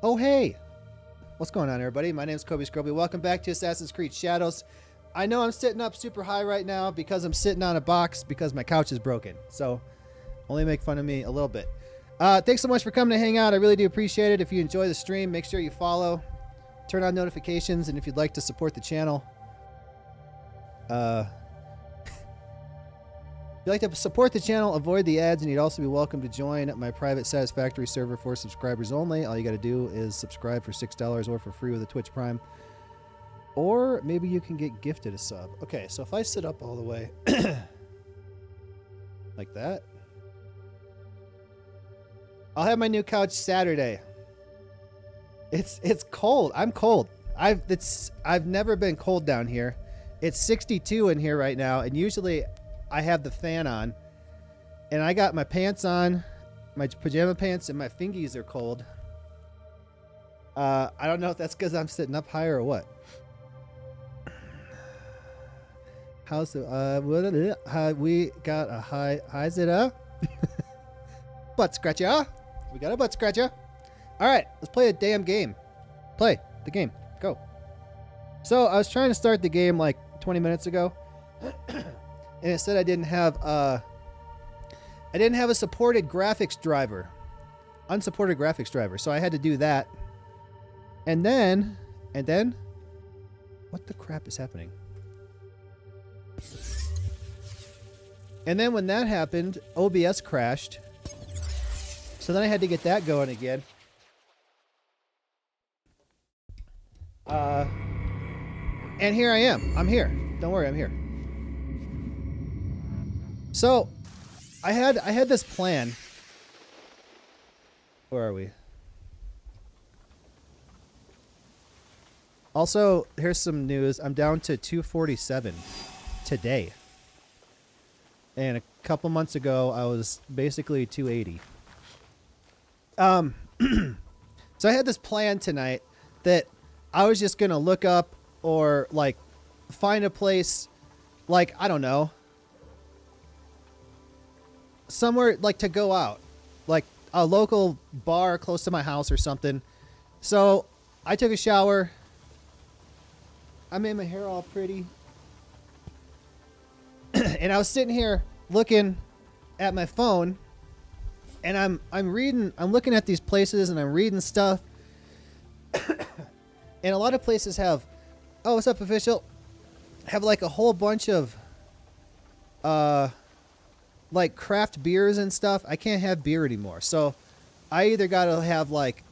Oh, hey! What's going on, everybody? My name is Kobe Scroby. Welcome back to Assassin's Creed Shadows. I know I'm sitting up super high right now because I'm sitting on a box because my couch is broken. So, only make fun of me a little bit. Thanks so much for coming to hang out. I really do appreciate it. If you enjoy the stream, make sure you follow, turn on notifications, and if you'd like to support the channel, if you'd like to support the channel, avoid the ads, and you'd also be welcome to join my private Satisfactory server for subscribers only. All you got to do is subscribe for $6 or for free with a Twitch Prime. Or maybe you can get gifted a sub. Okay, so if I sit up all the way like that, I'll have my new couch Saturday. It's cold. I'm cold. I've never been cold down here. It's 62 in here right now, and usually I have the fan on, and I got my pants on, my pajama pants, and my fingies are cold. I don't know if that's because I'm sitting up higher or what. How's the we got a how's it butt scratcher. We got a butt scratcher. All right, let's play a damn game. Play the game. Go. So I was trying to start the game like 20 minutes ago. And it said I didn't have a supported graphics driver. Unsupported graphics driver. So I had to do that. And then what the crap is happening? And then when that happened, OBS crashed. So then I had to get that going again. And here I am. I'm here. Don't worry, I'm here. So, I had this plan. Where are we? Also, here's some news. I'm down to 247 today. And a couple months ago, I was basically 280. So I had this plan tonight that I was just going to look up or like find a place like, I don't know, somewhere like to go out, like a local bar close to my house or something. So I took a shower. I made my hair all pretty. And I was sitting here looking at my phone, and I'm looking at these places and I'm reading stuff. And a lot of places have, oh, what's up, official? Have like a whole bunch of like craft beers and stuff. I can't have beer anymore. So I either got to have like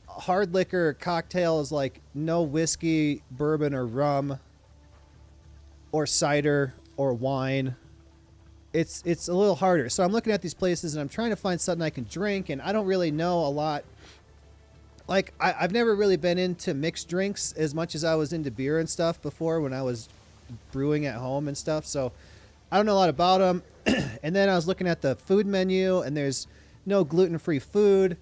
hard liquor cocktails, like no whiskey, bourbon, or rum, or cider, or wine. It's a little harder. So I'm looking at these places and I'm trying to find something I can drink, and I don't really know a lot. Like, I've never really been into mixed drinks as much as I was into beer and stuff before when I was brewing at home and stuff. So I don't know a lot about them. And then I was looking at the food menu, and there's no gluten-free food.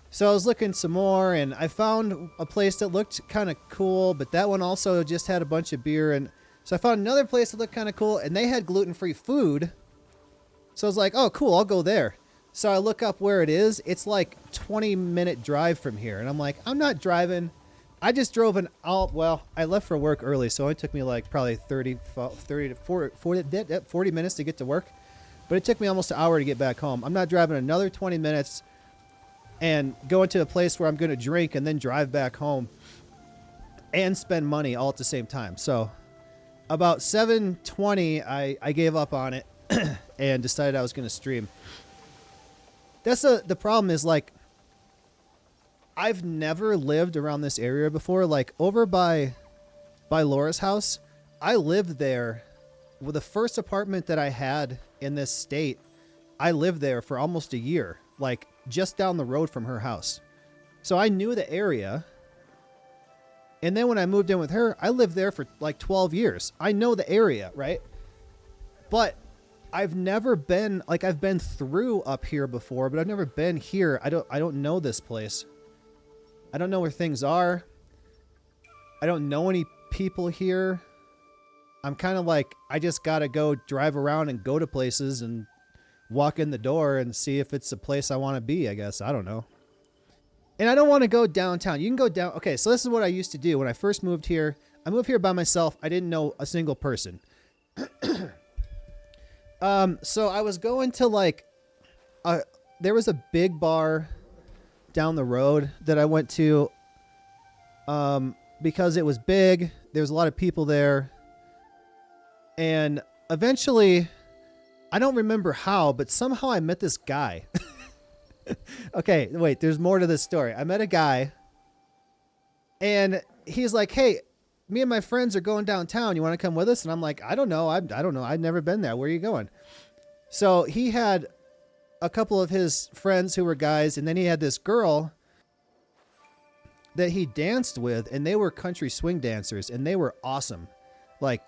So I was looking some more, and I found a place that looked kind of cool, but that one also just had a bunch of beer. And so I found another place that looked kind of cool, and they had gluten-free food. So I was like, oh, cool, I'll go there. So I look up where it is. It's like 20-minute drive from here. And I'm like, I'm not driving. I just drove well, I left for work early, so it took me like probably 30 to 40 minutes to get to work. But it took me almost an hour to get back home. I'm not driving another 20 minutes and going to a place where I'm going to drink and then drive back home and spend money all at the same time. So about 7:20, I gave up on it and decided I was going to stream. That's the problem is, like, I've never lived around this area before. Like, over by Laura's house, I lived there. With the first apartment that I had in this state, I lived there for almost a year, like just down the road from her house. So I knew the area. And then when I moved in with her, I lived there for like 12 years. I know the area, right? But I've never been, like, I've been through up here before, but I've never been here. I don't know this place. I don't know where things are. I don't know any people here. I'm kind of like, I just got to go drive around and go to places and walk in the door and see if it's a place I want to be, I guess. I don't know. And I don't want to go downtown. You can go down. Okay, so this is what I used to do when I first moved here. I moved here by myself. I didn't know a single person. So I was going to like, there was a big bar down the road that I went to, because it was big. There was a lot of people there. And eventually, I don't remember how, but somehow I met this guy. Okay, wait, there's more to this story. I met a guy and he's like, hey, me and my friends are going downtown. You want to come with us? And I'm like, I don't know. I don't know. I've never been there. Where are you going? So he had a couple of his friends who were guys, and then he had this girl that he danced with, and they were country swing dancers, and they were awesome. Like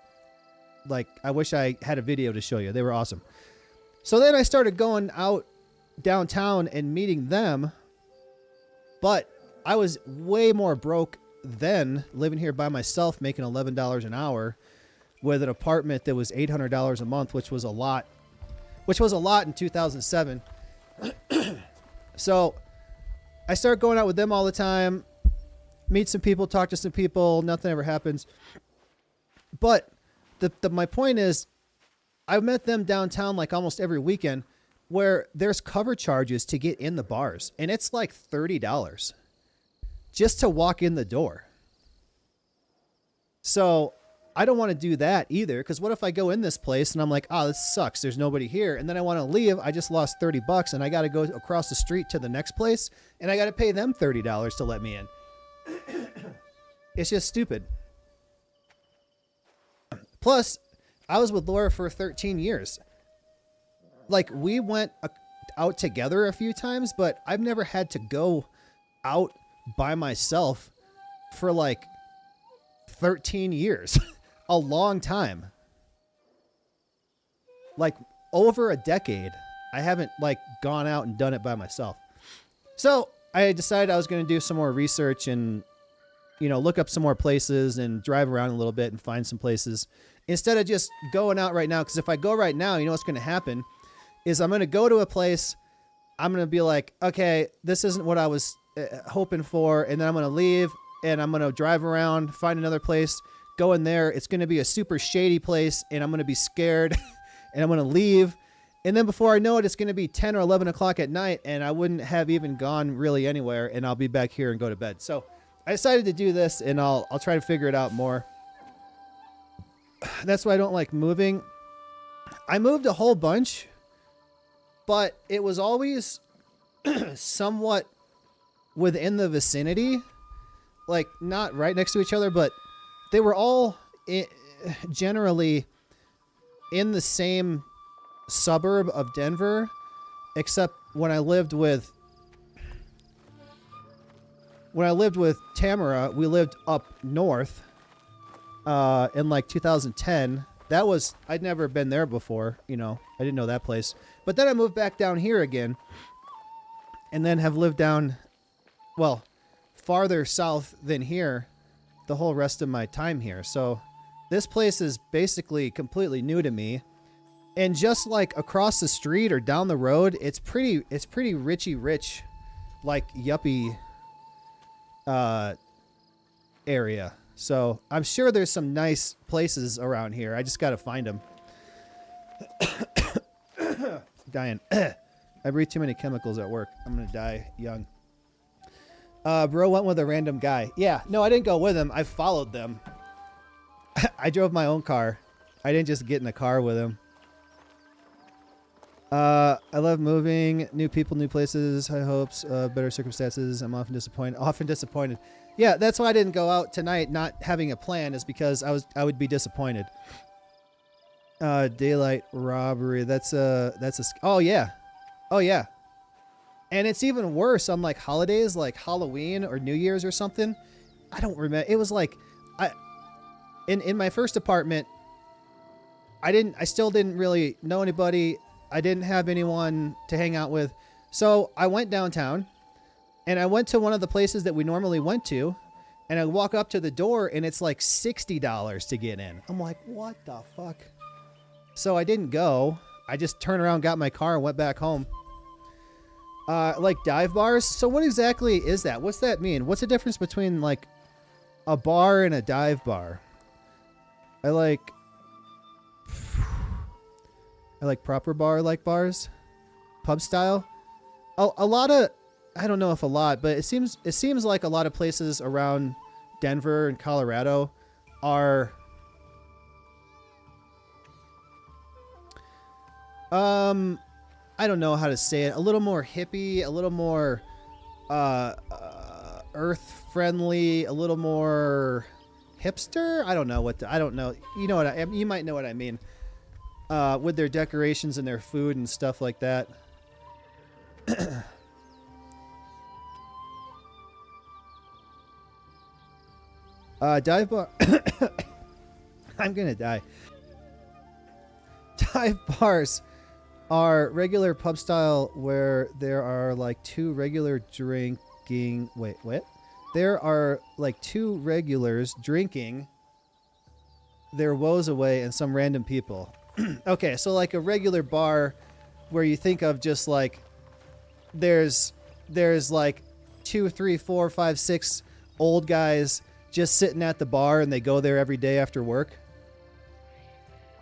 I wish I had a video to show you. They were awesome. So then I started going out downtown and meeting them, but I was way more broke then, living here by myself, making $11 an hour with an apartment that was $800 a month, which was a lot in 2007. So I started going out with them all the time, meet some people, talk to some people. Nothing ever happens. But my point is, I met them downtown like almost every weekend, where there's cover charges to get in the bars, and it's like $30 just to walk in the door. So I don't want to do that either, because what if I go in this place and I'm like, oh, this sucks, there's nobody here, and then I want to leave. I just lost $30 and I got to go across the street to the next place, and I got to pay them $30 to let me in. It's just stupid. Plus, I was with Laura for 13 years. Like, we went out together a few times, but I've never had to go out by myself for like 13 years. A long time. Like, over a decade. I haven't like gone out and done it by myself. So I decided I was going to do some more research and, you know, look up some more places and drive around a little bit and find some places instead of just going out right now. Because if I go right now, you know what's going to happen is I'm going to go to a place. I'm going to be like, okay, this isn't what I was hoping for. And then I'm going to leave and I'm going to drive around, find another place, go in there. It's going to be a super shady place and I'm going to be scared and I'm going to leave. And then before I know it, it's going to be 10 or 11 o'clock at night and I wouldn't have even gone really anywhere and I'll be back here and go to bed. So I decided to do this and I'll try to figure it out more. That's why I don't like moving. I moved a whole bunch, but it was always somewhat within the vicinity, like not right next to each other, but they were all generally in the same suburb of Denver, except when I lived with Tamara, we lived up north in like 2010. That was, I'd never been there before, you know, I didn't know that place. But then I moved back down here again and then have lived down, well, farther south than here the whole rest of my time here. So this place is basically completely new to me. And just like across the street or down the road, it's pretty richy rich, like yuppie area. So I'm sure there's some nice places around here. I just got to find them. Dying. I breathe too many chemicals at work. I'm going to die young. Bro went with a random guy. Yeah, no, I didn't go with him. I followed them. I drove my own car. I didn't just get in a car with him. I love moving, new people, new places, high hopes, better circumstances. I'm often disappointed. Yeah, that's why I didn't go out tonight, not having a plan, is because I would be disappointed. Daylight robbery. Oh yeah. And it's even worse on like holidays, like Halloween or New Year's or something. I don't remember. It was like, in my first apartment, I still didn't really know anybody. I didn't have anyone to hang out with. So I went downtown and I went to one of the places that we normally went to, and I walk up to the door and it's like $60 to get in. I'm like, what the fuck? So I didn't go. I just turned around, got my car and went back home. Like dive bars. So what exactly is that? What's that mean? What's the difference between like a bar and a dive bar? I like proper bar like bars, pub style. A lot of, I don't know if a lot, but it seems like a lot of places around Denver and Colorado are I don't know how to say it, a little more hippie, a little more earth friendly, a little more hipster. I don't know I don't know. You know what you might know what I mean. With their decorations and their food and stuff like that. Dive bar. I'm gonna die. Dive bars are regular pub style where there are like two regular drinking. Wait, what? There are like two regulars drinking their woes away and some random people. Okay, so like a regular bar where you think of just like there's like 2, 3, 4, 5, 6 old guys just sitting at the bar and they go there every day after work.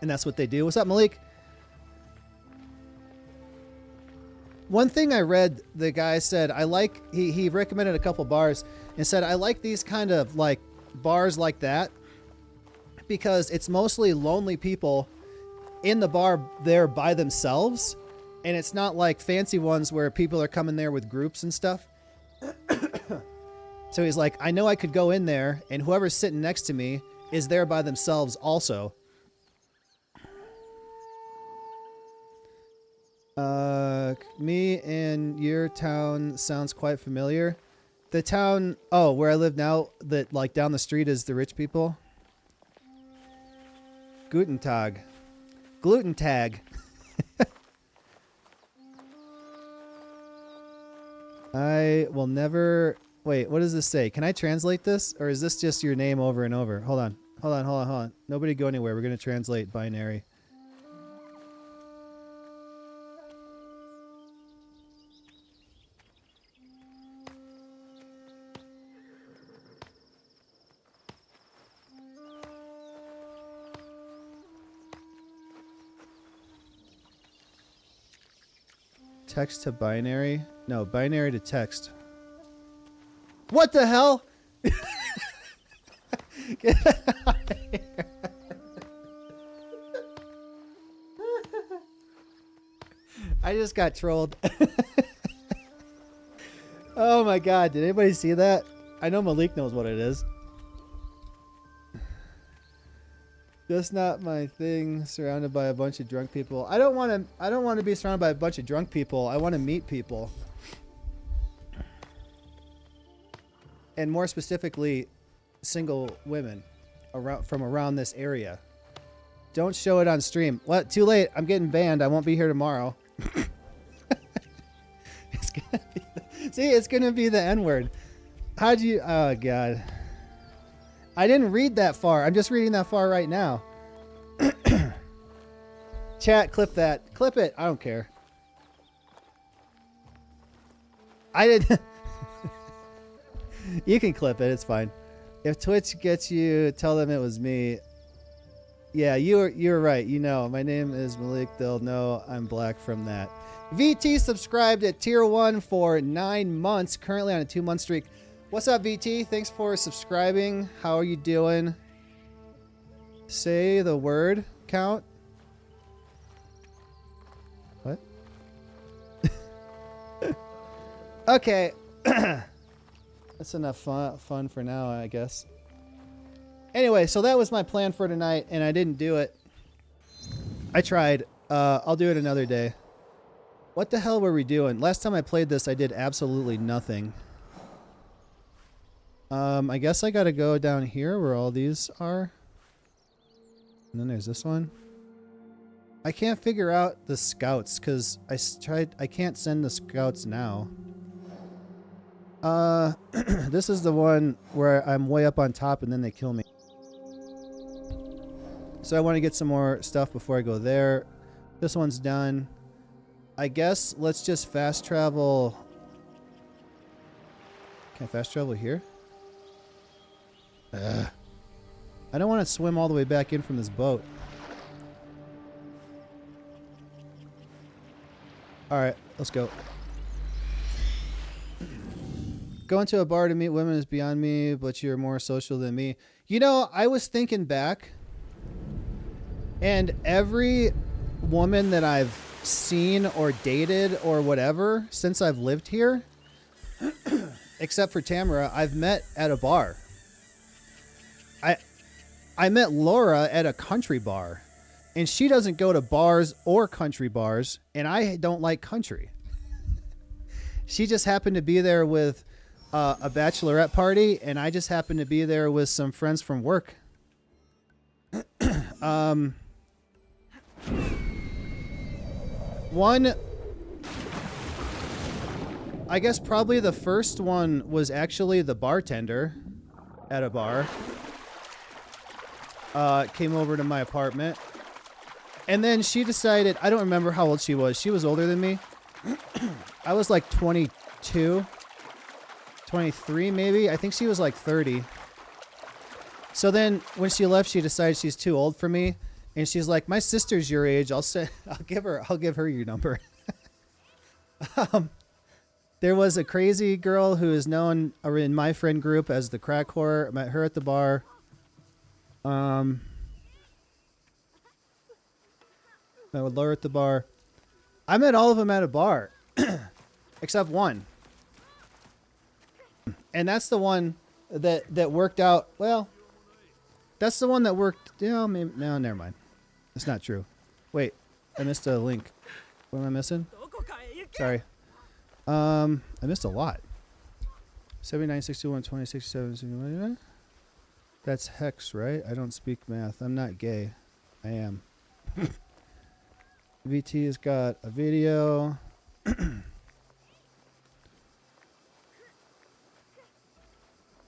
And that's what they do. What's up, Malik? One thing I read, the guy said, he recommended a couple bars and said, I like these kind of like bars like that because it's mostly lonely people in the bar there by themselves. And it's not like fancy ones where people are coming there with groups and stuff. So he's like, I know I could go in there and whoever's sitting next to me is there by themselves also. Me and your town sounds quite familiar. The town, oh, where I live now, that like down the street is the rich people. Guten Tag. Gluten tag. I will never... Wait, what does this say? Can I translate this? Or is this just your name over and over? Hold on. Nobody go anywhere. We're going to translate binary. Text to binary? No, binary to text. What the hell? Get out of here. I just got trolled. Oh my god, did anybody see that? I know Malik knows what it is. Just not my thing, surrounded by a bunch of drunk people. I don't want to be surrounded by a bunch of drunk people. I want to meet people. And more specifically, single women from around this area. Don't show it on stream. What? Too late. I'm getting banned. I won't be here tomorrow. It's gonna be the N-word. How'd you... Oh, God. I didn't read that far. I'm just reading that far right now. Chat, clip that. Clip it. I don't care. I did... You can clip it. It's fine. If Twitch gets you, tell them it was me. Yeah, you're right. You know, my name is Malik. They'll know I'm black from that. VT subscribed at tier 1 for 9 months. Currently on a 2-month streak. What's up, VT? Thanks for subscribing. How are you doing? Say the word count. What? Okay. That's enough fun for now, I guess. Anyway, so that was my plan for tonight, and I didn't do it. I tried. I'll do it another day. What the hell were we doing? Last time I played this, I did absolutely nothing. I guess I gotta go down here where all these are. And then there's this one. I can't figure out the scouts, because I can't send the scouts now. This is the one where I'm way up on top and then they kill me. So I want to get some more stuff before I go there. This one's done. I guess let's just fast travel. Can I fast travel here? Ugh. I don't want to swim all the way back in from this boat. Alright, let's go. Going to a bar to meet women is beyond me, but you're more social than me. You know, I was thinking back, and every woman that I've seen or dated or whatever since I've lived here, except for Tamara, I've met at a bar. I met Laura at a country bar, and she doesn't go to bars or country bars, and I don't like country. She just happened to be there with a bachelorette party, and I just happened to be there with some friends from work. One, I guess probably the first one was actually the bartender at a bar. Came over to my apartment. And then she decided, I don't remember how old she was. She was older than me. I was like 22, 23 maybe. I think she was like 30. So then when she left, she decided she's too old for me. And she's like, my sister's your age. I'll give her your number. There was a crazy girl who is known in my friend group as the crack whore. I met her at the bar. I would lower at the bar. I met all of them at a bar, except one. And that's the one that worked out. Well, that's the one that worked. You know, maybe, no, never mind. It's not true. Wait, I missed a link. What am I missing? Sorry. I missed a lot. 79, 61, 20, 67, 69. That's hex, right? I don't speak math. I'm not gay. I am. VT has got a video. Hold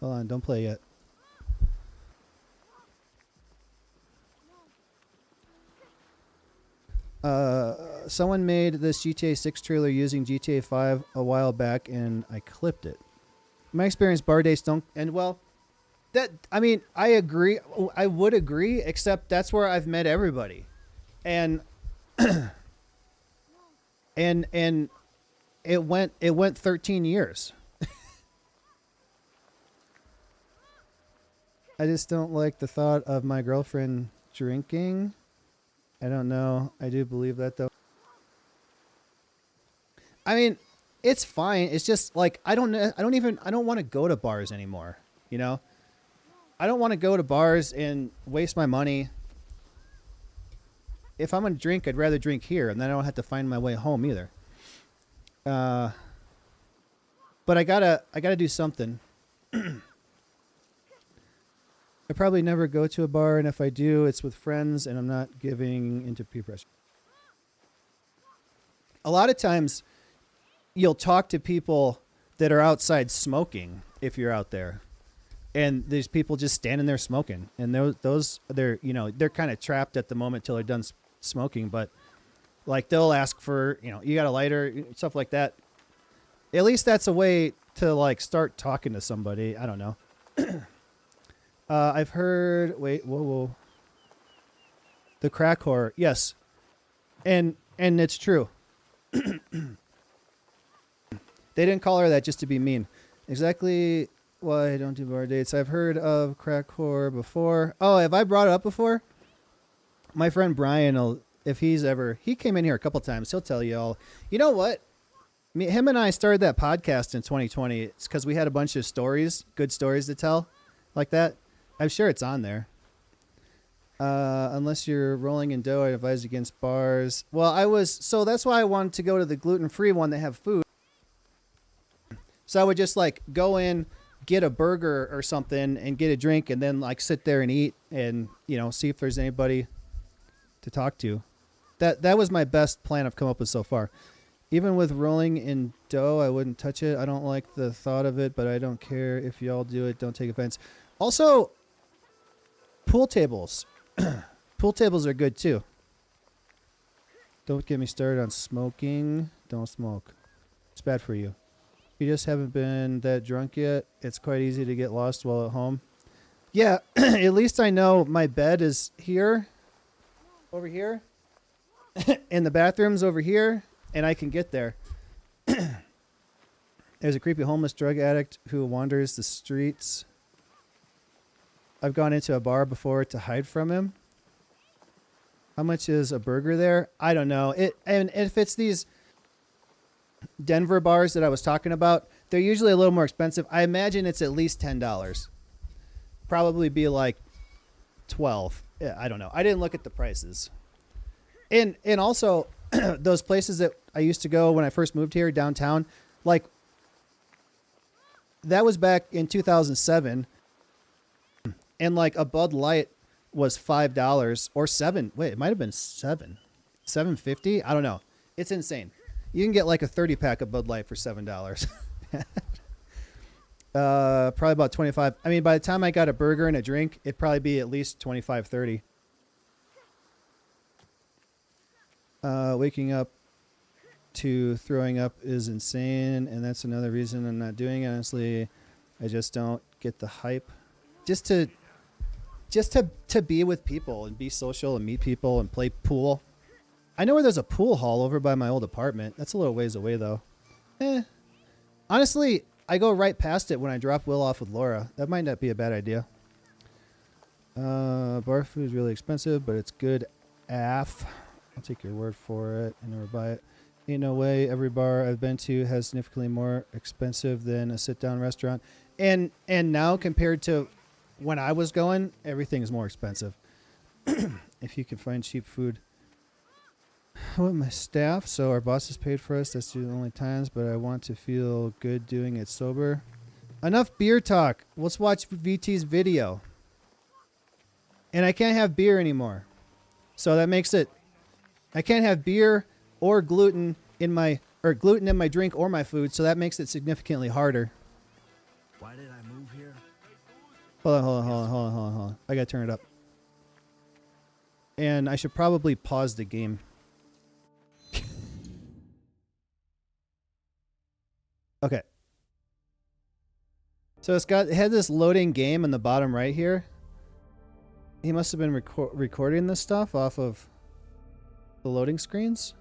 on, don't play yet. Someone made this GTA 6 trailer using GTA 5 a while back, and I clipped it. In my experience, bar dates don't end well. I mean, I agree. I would agree, except that's where I've met everybody, and and it went 13 years. I just don't like the thought of my girlfriend drinking. I don't know. I do believe that though. I mean, it's fine. It's just like I don't want to go to bars anymore, you know? I don't want to go to bars and waste my money. If I'm going to drink, I'd rather drink here, and then I don't have to find my way home either. But I gotta do something. I probably never go to a bar, and if I do, it's with friends, and I'm not giving into peer pressure. A lot of times, you'll talk to people that are outside smoking if you're out there. And there's people just standing there smoking, and they're kind of trapped at the moment till they're done smoking. But like they'll ask for, you got a lighter, stuff like that. At least that's a way to like start talking to somebody. I don't know. I've heard. Wait, whoa. The crack whore, yes, and it's true. They didn't call her that just to be mean. Exactly. Why I don't do bar dates. I've heard of crack whore before. Oh, have I brought it up before? My friend Brian, if he came in here a couple times, he'll tell you all. You know what? Him and I started that podcast in 2020. It's because we had a bunch of stories, good stories to tell, like that. I'm sure it's on there. Unless you're rolling in dough, I advise against bars. Well, so that's why I wanted to go to the gluten-free one that have food. So I would just like go in, get a burger or something and get a drink, and then like sit there and eat and, see if there's anybody to talk to. That was my best plan I've come up with so far. Even with rolling in dough, I wouldn't touch it. I don't like the thought of it, but I don't care if y'all do it. Don't take offense. Also, pool tables. Pool tables are good too. Don't get me started on smoking. Don't smoke. It's bad for you. You just haven't been that drunk yet. It's quite easy to get lost while at home. Yeah, at least I know my bed is here, over here, and the bathroom's over here, and I can get there. There's a creepy homeless drug addict who wanders the streets. I've gone into a bar before to hide from him. How much is a burger there? I don't know. And if it's these Denver bars that I was talking about, they're usually a little more expensive. I imagine it's at least $10. Probably be like 12. Yeah, I don't know. I didn't look at the prices. And also those places that I used to go when I first moved here downtown, like that was back in 2007, and like a Bud Light was $5 or $7. Wait, it might have been $7.50. I don't know. It's insane. You can get like a 30 pack of Bud Light for $7. Probably about 25. I mean, by the time I got a burger and a drink, it'd probably be at least 25, 30. Waking up to throwing up is insane, and that's another reason I'm not doing it. Honestly, I just don't get the hype. Just to be with people and be social and meet people and play pool. I know where there's a pool hall over by my old apartment. That's a little ways away though. Honestly, I go right past it when I drop Will off with Laura. That might not be a bad idea. Bar food is really expensive, but it's good AF. I'll take your word for it. I never buy it. Ain't no way every bar I've been to has significantly more expensive than a sit-down restaurant. And now compared to when I was going, everything's more expensive. If you can find cheap food. I want my staff, so our bosses paid for us. That's the only times, but I want to feel good doing it sober. Enough beer talk. Let's watch VT's video. And I can't have beer anymore. So that makes it, I can't have beer or gluten in my drink or my food, so that makes it significantly harder. Why did I move here? Hold on. I gotta turn it up. And I should probably pause the game. Okay. So it had this loading game in the bottom right here. He must have been recording this stuff off of the loading screens.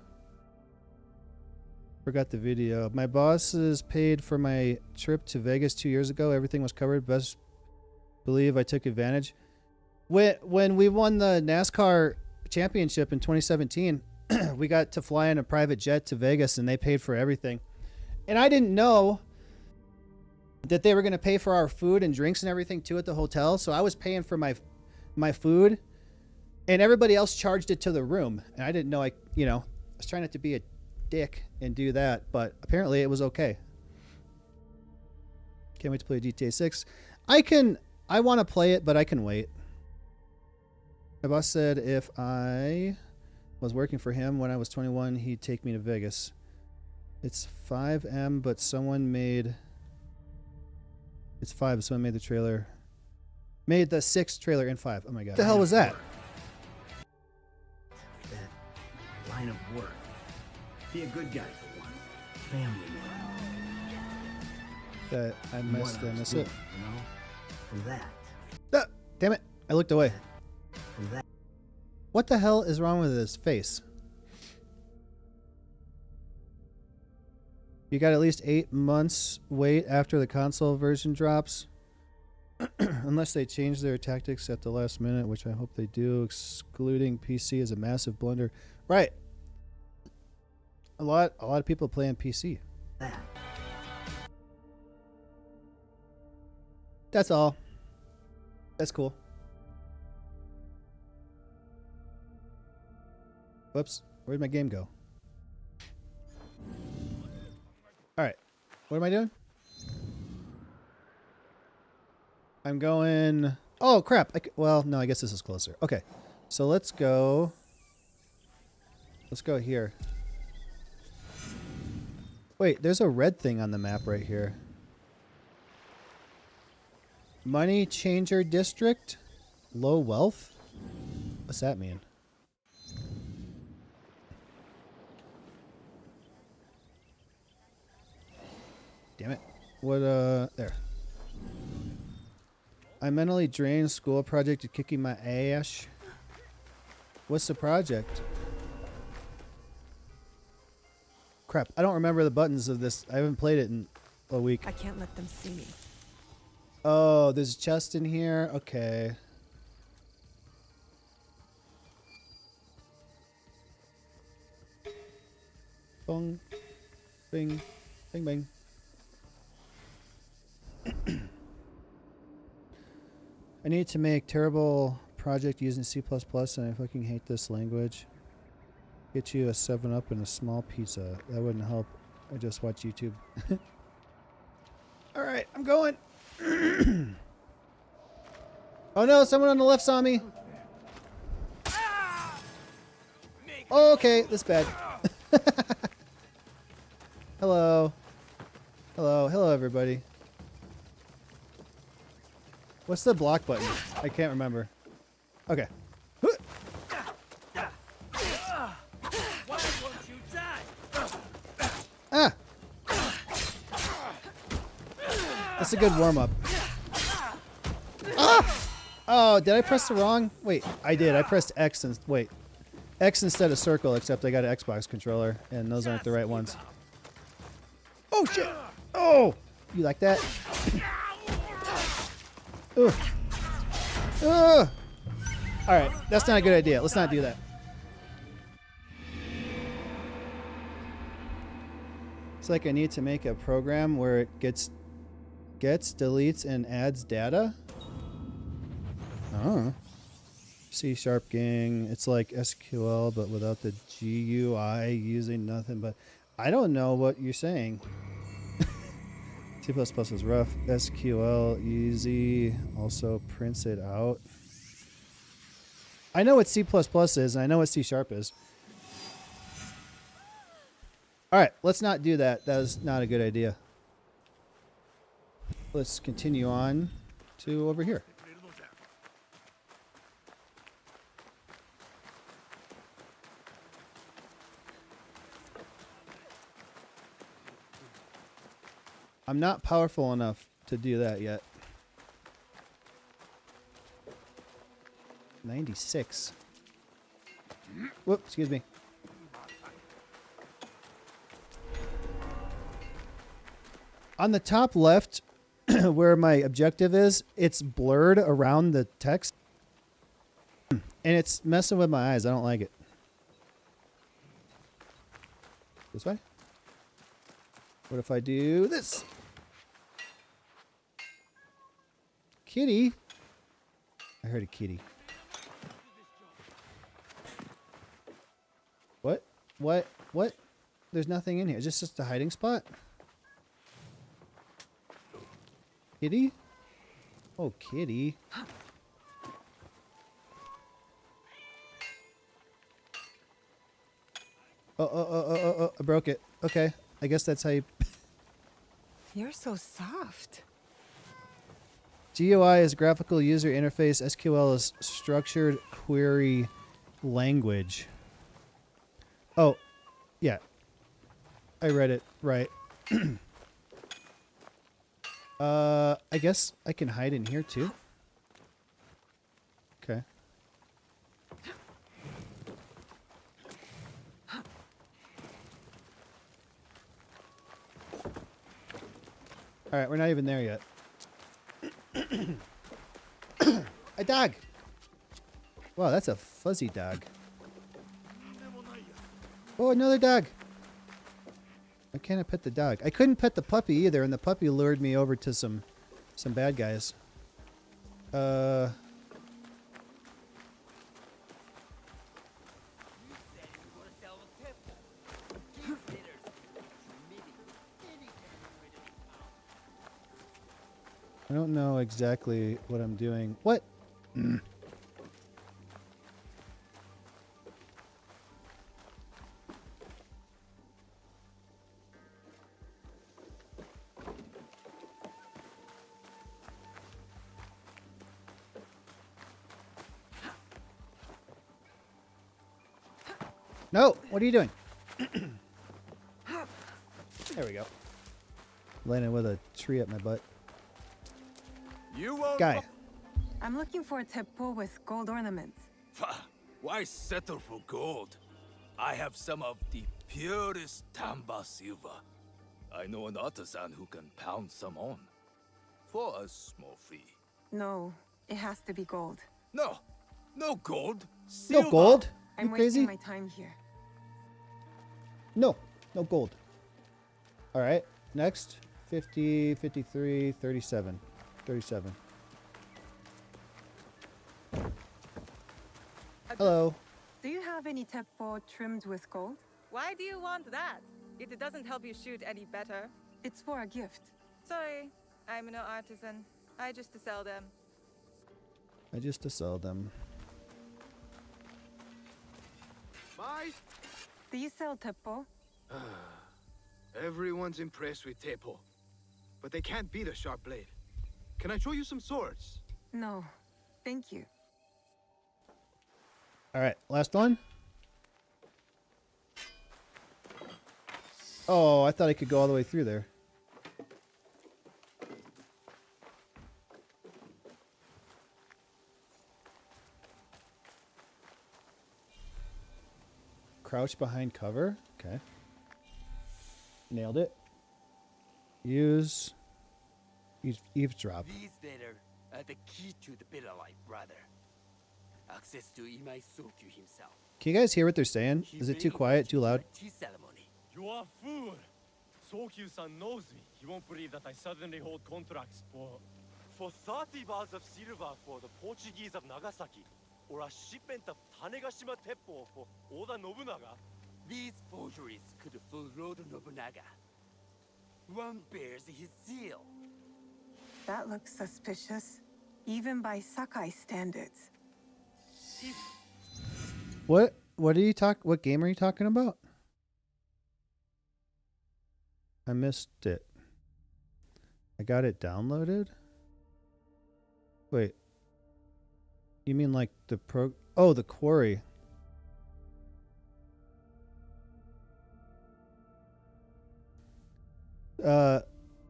Forgot the video. My bosses paid for my trip to Vegas 2 years ago. Everything was covered. Best believe I took advantage. When we won the NASCAR championship in 2017, we got to fly in a private jet to Vegas, and they paid for everything. And I didn't know that they were going to pay for our food and drinks and everything too at the hotel. So I was paying for my food, and everybody else charged it to the room. And I didn't know I was trying not to be a dick and do that, but apparently it was okay. Can't wait to play GTA 6. I want to play it, but I can wait. My boss said if I was working for him when I was 21, he'd take me to Vegas. It's 5M, but someone made... It's 5, someone made the trailer... Made the 6 trailer in 5. Oh my god. What the hell was that? That line of work. Be a good guy for one. Family man. That I missed it. You know? From that. Ah, damn it. I looked away. From that. What the hell is wrong with his face? You got at least 8 months wait after the console version drops. Unless they change their tactics at the last minute, which I hope they do. Excluding PC is a massive blunder. Right. A lot of people play on PC. That's all. That's cool. Whoops. Where'd my game go? Alright. What am I doing? I'm going... Oh, crap. Well, no, I guess this is closer. Okay. So let's go... Let's go here. Wait, there's a red thing on the map right here. Money Changer District? Low wealth? What's that mean? Damn it. What, there. I mentally drained school project to kicking my ass. What's the project? Crap, I don't remember the buttons of this. I haven't played it in a week. I can't let them see me. Oh, there's a chest in here? Okay. Bong. Bing. Bing, bing. I need to make terrible project using C++ and I fucking hate this language. Get you a 7-Up and a small pizza. That wouldn't help. I just watch YouTube. Alright, I'm going. Oh no, someone on the left saw me. Oh, okay, that's bad. Hello. Hello. Hello, everybody. What's the block button? I can't remember. Okay. Ah! That's a good warm-up. Ah! Oh, did I press the wrong? Wait, I did. I pressed X and wait. X instead of circle, except I got an Xbox controller, and those aren't the right ones. Oh, shit! Oh! You like that? Ugh. Ugh. Alright, that's not a good idea. Let's not do that. It's like I need to make a program where it gets, deletes, and adds data. Oh. C# gang. It's like SQL, but without the GUI, using nothing but... I don't know what you're saying. C++ is rough. SQL, easy. Also prints it out. I know what C++ is, and I know what C# is. Alright, let's not do that. That is not a good idea. Let's continue on to over here. I'm not powerful enough to do that yet. 96. Whoop, excuse me. On the top left, where my objective is, it's blurred around the text. And it's messing with my eyes. I don't like it. This way? What if I do this? Kitty? I heard a kitty. What? What? What? There's nothing in here. Is this just a hiding spot? Kitty? Oh, kitty. Oh, I broke it. Okay. I guess that's how you... You're so soft. GUI is graphical user interface. SQL is structured query language. Oh, yeah. I read it right. I guess I can hide in here too. Okay. All right, we're not even there yet. A dog. Wow, that's a fuzzy dog. Oh, another dog. Why can't I pet the dog? I couldn't pet the puppy either, and the puppy lured me over to some bad guys. I don't know exactly what I'm doing. What? No, what are you doing? There we go. Landing with a tree at my butt. You won't. Guy. I'm looking for a teppo with gold ornaments. Why settle for gold? I have some of the purest Tamba silver. I know an artisan who can pound some on. For a small fee. No, it has to be gold. No, no gold. No Silver. gold? You I'm crazy? wasting my time here. No, no gold. All right, next. 50, 53, 37. 37. Hello. Do you have any teppo trimmed with gold? Why do you want that? It doesn't help you shoot any better. It's for a gift. Sorry, I'm no artisan. I just sell them. I just to sell them. Do you sell teppo? Everyone's impressed with Teppo, but they can't beat a sharp blade. Can I show you some swords? No, thank you. All right, last one. Oh, I thought I could go all the way through there. Crouch behind cover. Okay. Nailed it. Use eavesdrop. These later are the key to the bitter life, brother. Access to Imai Sokyu himself. Can you guys hear what they're saying? Is it too quiet? Too loud? Tea ceremony. You are a fool. Sokyu-san knows me. He won't believe that I suddenly hold contracts for 30 bars of silver for the Portuguese of Nagasaki, or a shipment of Tanegashima Teppo for Oda Nobunaga. These forgeries could fool Lord Nobunaga. One bears his seal. That looks suspicious, even by Sakai standards. What are you what game are you talking about? I missed it. I got it downloaded? Wait. You mean like the oh, the quarry.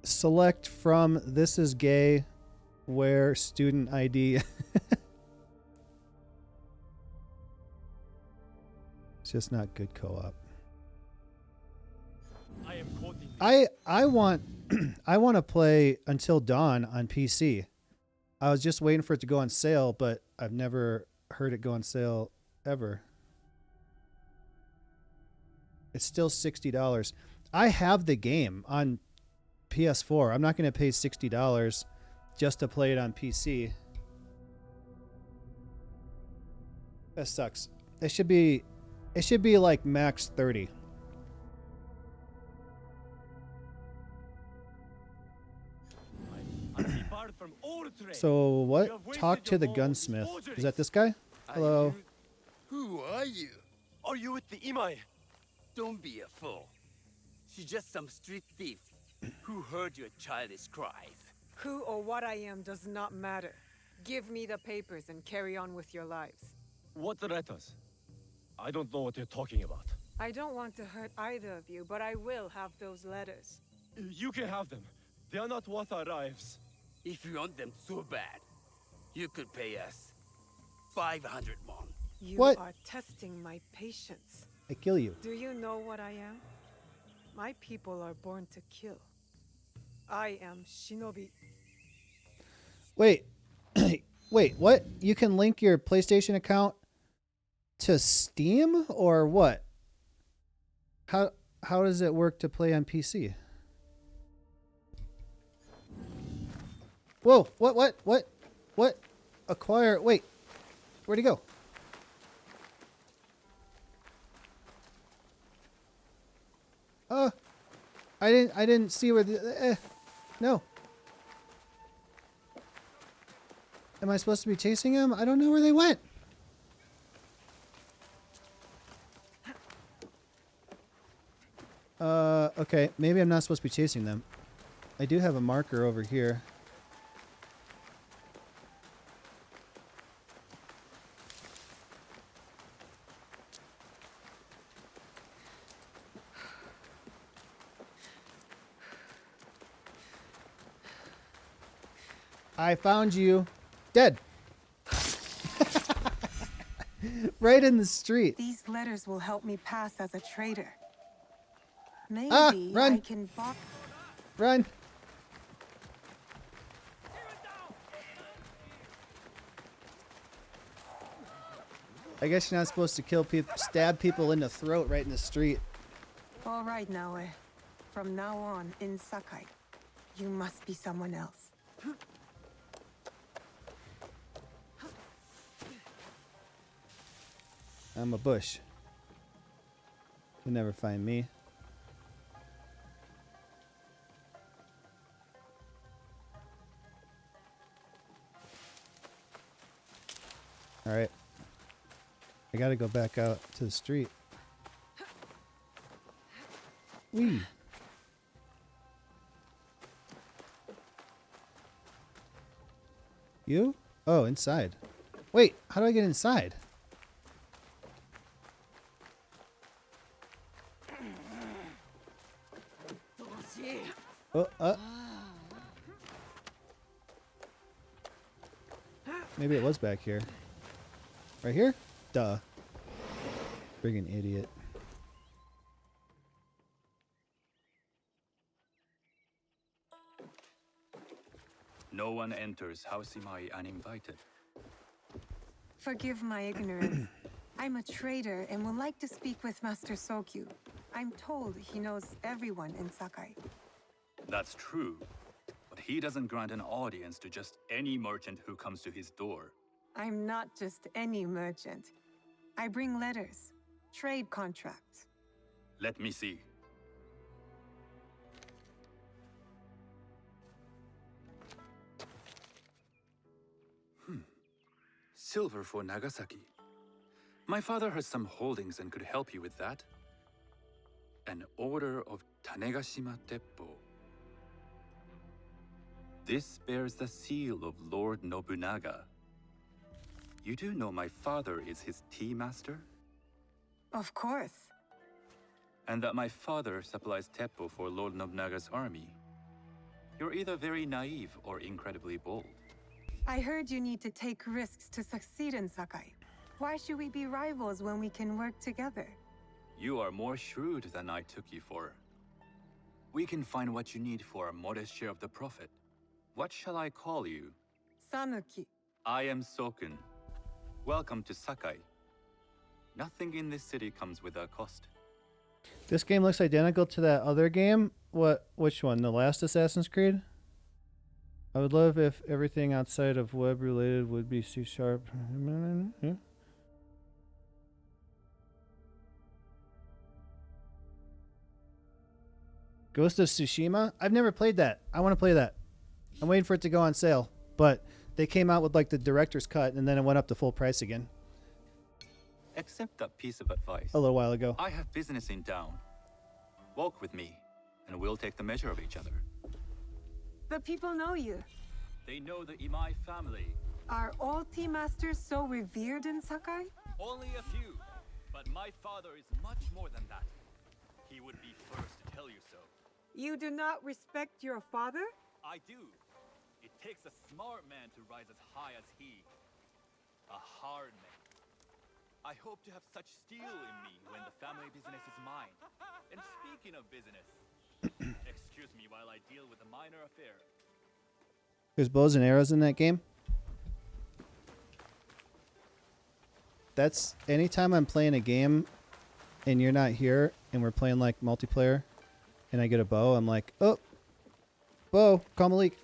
Select from this is gay where student ID. It's just not good co-op. I am quoting. I want I want to play Until Dawn on PC. I was just waiting for it to go on sale, but I've never heard it go on sale ever. It's still $60. I have the game on PS4. I'm not going to pay $60 just to play it on PC. That sucks. It should be like max 30. So what? Talk to the gunsmith. Is that this guy? Hello. Who are you? Are you with the Imai? Don't be a fool. She's just some street thief who heard your childish cries. Who or what I am does not matter. Give me the papers and carry on with your lives. What letters? I don't know what you're talking about. I don't want to hurt either of you, but I will have those letters. You can have them. They are not worth our lives. If you want them so bad, you could pay us 500 won. You What? are testing my patience. I kill you. Do you know what I am? My people are born to kill. I am shinobi. Wait. Wait, what? You can link your PlayStation account to Steam or what? How does it work to play on PC? Whoa, what? Acquire, wait. Where'd he go? I didn't see where the, no. Am I supposed to be chasing him? I don't know where they went. Okay, maybe I'm not supposed to be chasing them. I do have a marker over here. I found you. Dead. Right in the street. These letters will help me pass as a trader. Maybe run. I can Run. I guess you're not supposed to kill people, stab people in the throat right in the street. All right, Naoe. From now on, in Sakai, you must be someone else. I'm a bush. You'll never find me. All right. I gotta go back out to the street. Wee. You? Oh, inside. Wait, how do I get inside? Oh, maybe it was back here. Right here? Duh. Friggin' idiot. No one enters House Imai uninvited. Forgive my ignorance. I'm a trader and would like to speak with Master Sokyu. I'm told he knows everyone in Sakai. That's true, but he doesn't grant an audience to just any merchant who comes to his door. I'm not just any merchant. I bring letters, trade contracts. Let me see. Silver for Nagasaki. My father has some holdings and could help you with that. An order of Tanegashima Teppo. This bears the seal of Lord Nobunaga. You do know my father is his tea master? Of course. And that my father supplies Teppo for Lord Nobunaga's army. You're either very naive or incredibly bold. I heard you need to take risks to succeed in Sakai. Why should we be rivals when we can work together? You are more shrewd than I took you for. We can find what you need for a modest share of the profit. What shall I call you? Sanuki. I am Sokun. Welcome to Sakai. Nothing in this city comes without cost. This game looks identical to that other game. Which one? The last Assassin's Creed? I would love if everything outside of web related would be C#. Ghost of Tsushima? I've never played that. I want to play that. I'm waiting for it to go on sale. But they came out with like the director's cut and then it went up to full price again. Accept that piece of advice. A little while ago. I have business in town. Walk with me, and we'll take the measure of each other. The people know you. They know the Imai family. Are all tea masters so revered in Sakai? Only a few, but my father is much more than that. He would be first to tell you so. You do not respect your father? I do. It takes a smart man to rise as high as he. A hard man. I hope to have such steel in me when the family business is mine. And speaking of business, excuse me while I deal with a minor affair. There's bows and arrows in that game. That's anytime I'm playing a game and you're not here and we're playing like multiplayer and I get a bow, I'm like, oh, bow, call Malik.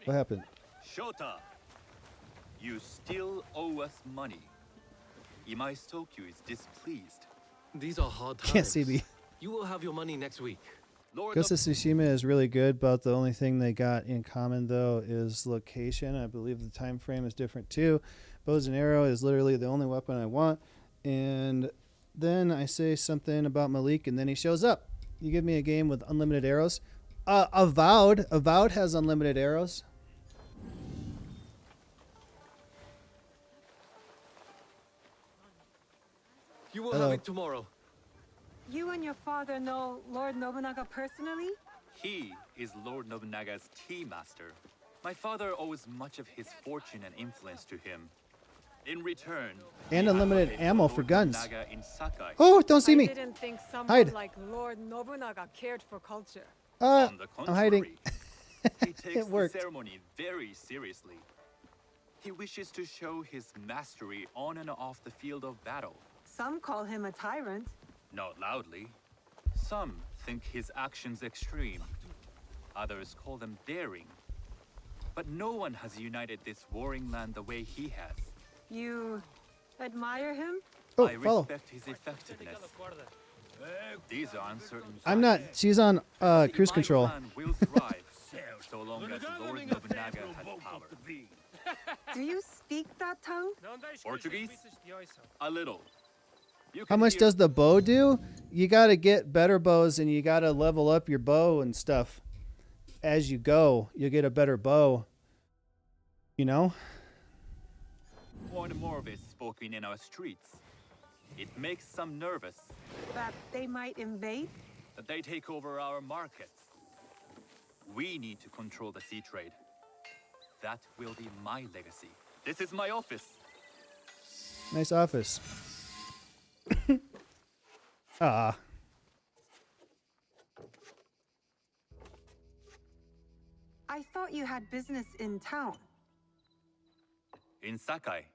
What happened? Shota, you still owe us money. Imai Sokyu is displeased. These are hard times. Can't see me. You will have your money next week. Ghost of Tsushima is really good, but the only thing they got in common though is location. I believe the time frame is different too. Bows and arrow is literally the only weapon I want. And then I say something about Malik and then he shows up. You give me a game with unlimited arrows. Avowed has unlimited arrows. You will Hello. have it tomorrow. You and your father know Lord Nobunaga personally? He is Lord Nobunaga's tea master. My father owes much of his fortune and influence to him. In return, And he unlimited advocates ammo for for Lord guns. Nobunaga in Sakai. Oh, don't see I me. didn't think someone Hide. like Lord Nobunaga cared for culture. On the I'm hiding. contrary, he takes It the worked. ceremony very seriously. He wishes to show his mastery on and off the field of battle. Some call him a tyrant. Not loudly. Some think his actions extreme. Others call them daring. But no one has united this warring land the way he has. You admire him? Oh, I follow. respect his effectiveness. These are uncertain I'm not. times. She's on The cruise Imai control. clan will thrive so long as Lord Nobunaga has power. Do you speak that tongue? Portuguese? A little. You How can much hear- does the bow do? You got to get better bows and you got to level up your bow and stuff. As you go, you'll get a better bow. You know? More and more of it spoken in our streets. It makes some nervous That they might invade? that they take over our markets. We need to control the sea trade. That will be my legacy. This is my office. Nice office. Ah. I thought you had business in town. In Sakai,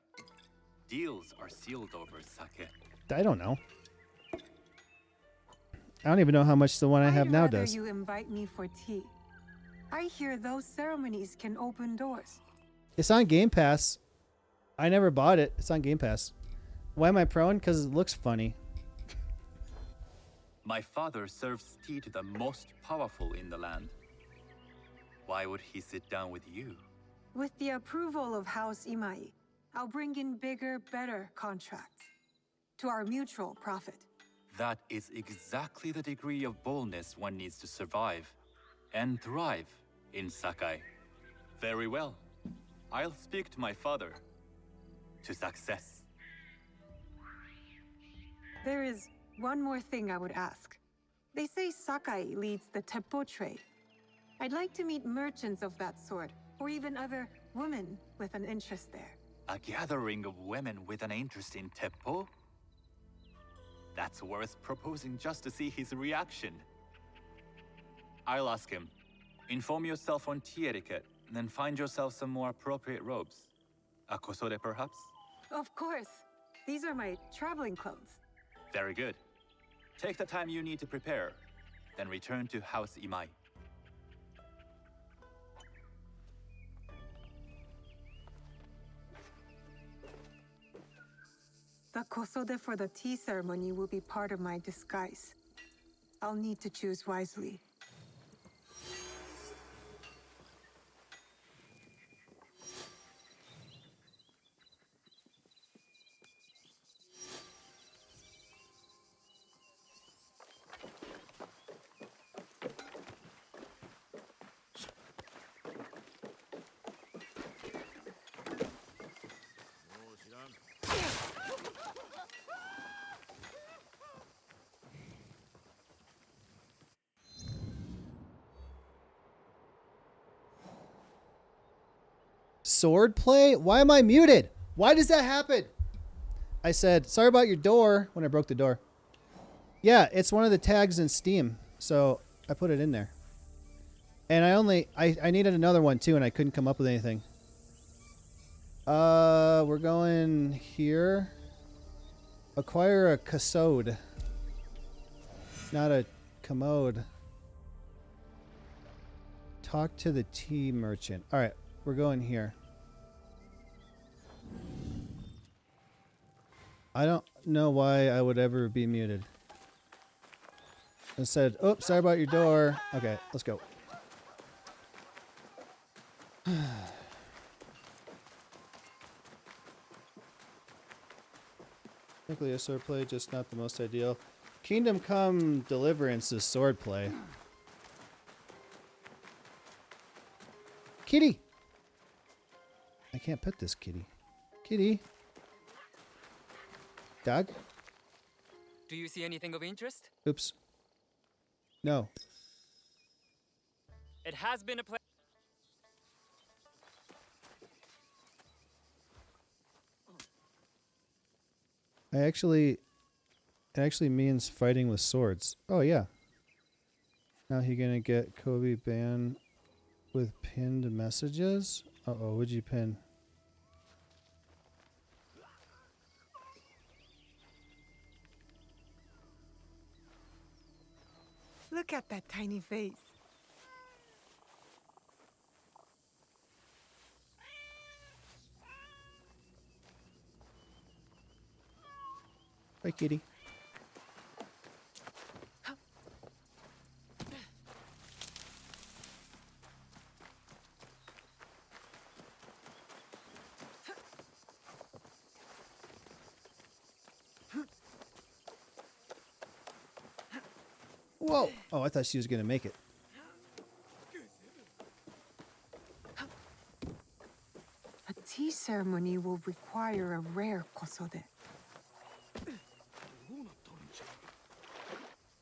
deals are sealed over sake. I don't know. I don't even know how much the one I have now rather does. you invite me for tea. I hear those ceremonies can open doors. It's on Game Pass. I never bought it. It's on Game Pass. Why am I prone? Because it looks funny. My father serves tea to the most powerful in the land. Why would he sit down with you? With the approval of House Imai, I'll bring in bigger, better contracts. To our mutual profit. That is exactly the degree of boldness one needs to survive and thrive in Sakai. Very well. I'll speak to my father. To success. There is one more thing I would ask. They say Sakai leads the teppo trade. I'd like to meet merchants of that sort, or even other women with an interest there. A gathering of women with an interest in teppo? That's worth proposing just to see his reaction. I'll ask him. Inform yourself on tea etiquette, then find yourself some more appropriate robes. A kosode, perhaps? Of course. These are my traveling clothes. Very good. Take the time you need to prepare, then return to House Imai. The kosode for the tea ceremony will be part of my disguise. I'll need to choose wisely. Sword play? Why am I muted? Why does that happen? I said, sorry about your door when I broke the door. Yeah, it's one of the tags in Steam. So I put it in there. And I needed another one too, and I couldn't come up with anything. We're going here. Acquire a cassode. Not a commode. Talk to the tea merchant. All right, we're going here. I don't know why I would ever be muted. It said, oops, sorry about your door. Okay, let's go. Technically a sword play, just not the most ideal. Kingdom Come Deliverance is sword play. Kitty! I can't pet this kitty. Kitty. Dog? Do you see anything of interest? Oops. No. It has been a pleasure. It actually means fighting with swords. Oh yeah. Now he gonna get Kobe banned with pinned messages? Uh-oh, what'd you pin? Look at that tiny face. Hi, kitty. Whoa! Oh, I thought she was gonna make it. A tea ceremony will require a rare kosode.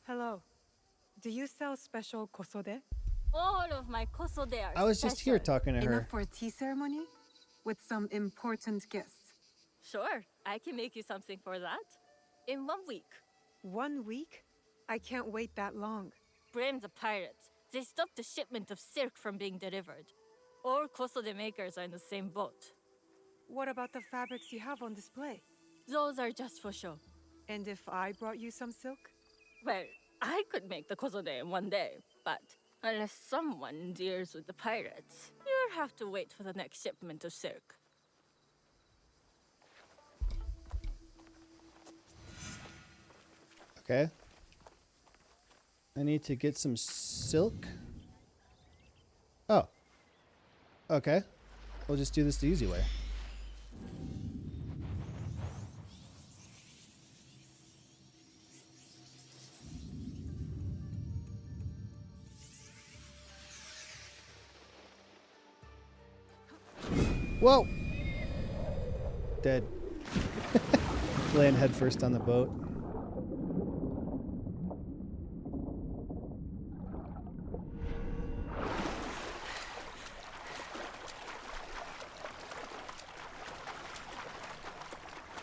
Hello. Do you sell special kosode? All of my kosode are I was just here special. talking to her. Enough for a tea ceremony? With some important guests. Sure, I can make you something for that. In 1 week. 1 week? I can't wait that long. Blame the pirates. They stopped the shipment of silk from being delivered. All kosode makers are in the same boat. What about the fabrics you have on display? Those are just for show. And if I brought you some silk? Well, I could make the kosode in 1 day, but unless someone deals with the pirates, you'll have to wait for the next shipment of silk. Okay. I need to get some silk. Oh. Okay. We'll just do this the easy way. Whoa! Dead. Land head first on the boat.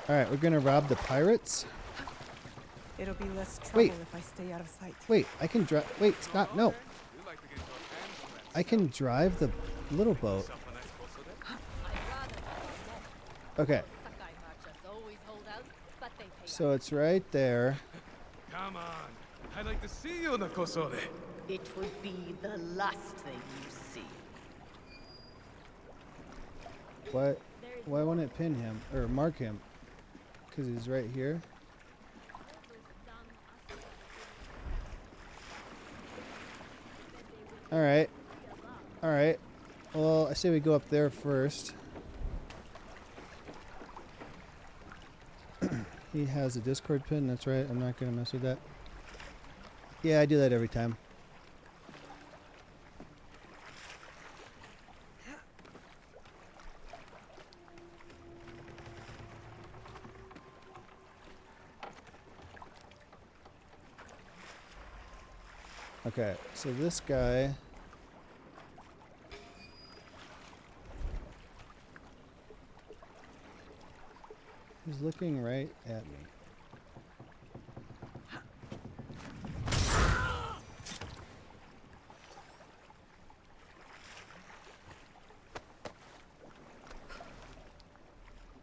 Alright, we're gonna rob the pirates. It'll be less trouble Wait. if I stay out of sight. Wait, I can drive. Wait, stop. No. I can drive the little boat. Okay. So it's right there. Come on. I'd like to see you in the kosode. It would be the last thing you see. Why won't it pin him or mark him? Because he's right here. Alright. Alright. Well, I say we go up there first. He has a Discord pin, that's right. I'm not going to mess with that. Yeah, I do that every time. Okay, so this guy... He's looking right at me.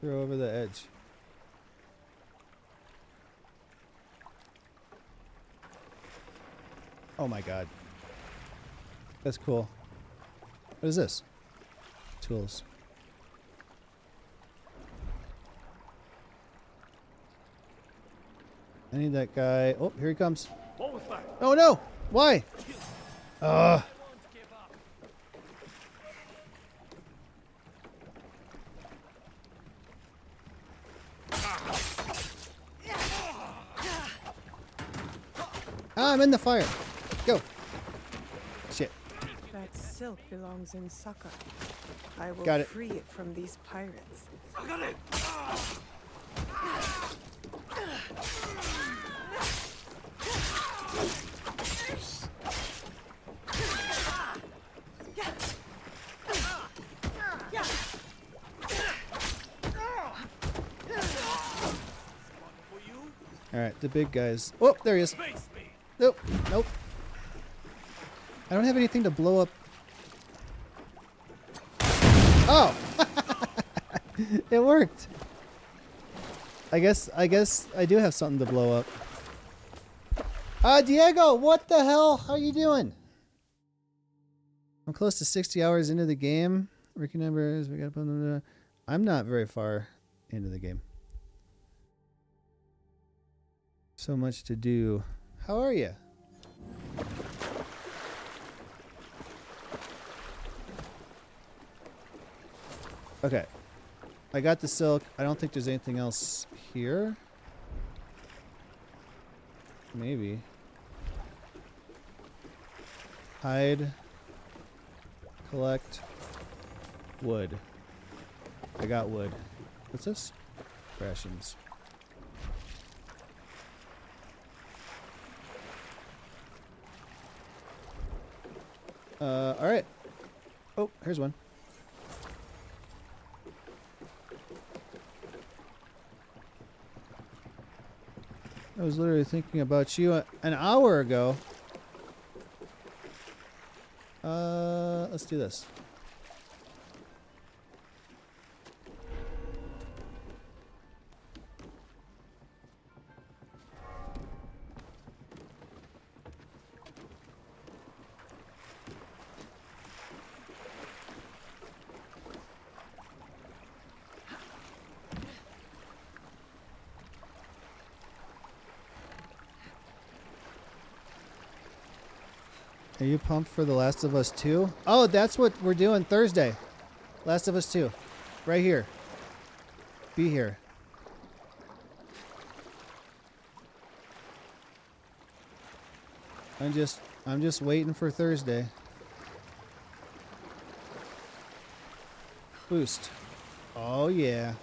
Throw over the edge. Oh my god. That's cool. What is this? Tools. I need that guy. Oh, here he comes. What was that? Oh no! Why? Ugh. Ah, I'm in the fire. Go. Shit. That silk belongs in Saka. I will Got it. free it from these pirates. I got it! All right, the big guys. Oh, there he is. Nope, nope. I don't have anything to blow up. Oh, it worked. I guess I do have something to blow up. Diego, what the hell? How you doing? I'm close to 60 hours into the game. Ricky numbers. We got to put them there. I'm not very far into the game. So much to do. How are you? Okay. I got the silk. I don't think there's anything else here. Maybe. Hide. Collect. Wood. I got wood. What's this? Rations. Alright. Oh, here's one. I was literally thinking about you an hour ago. Let's do this. Are you pumped for The Last of Us 2? Oh, that's what we're doing Thursday. Last of Us 2. Right here. Be here. I'm just waiting for Thursday. Boost. Oh yeah.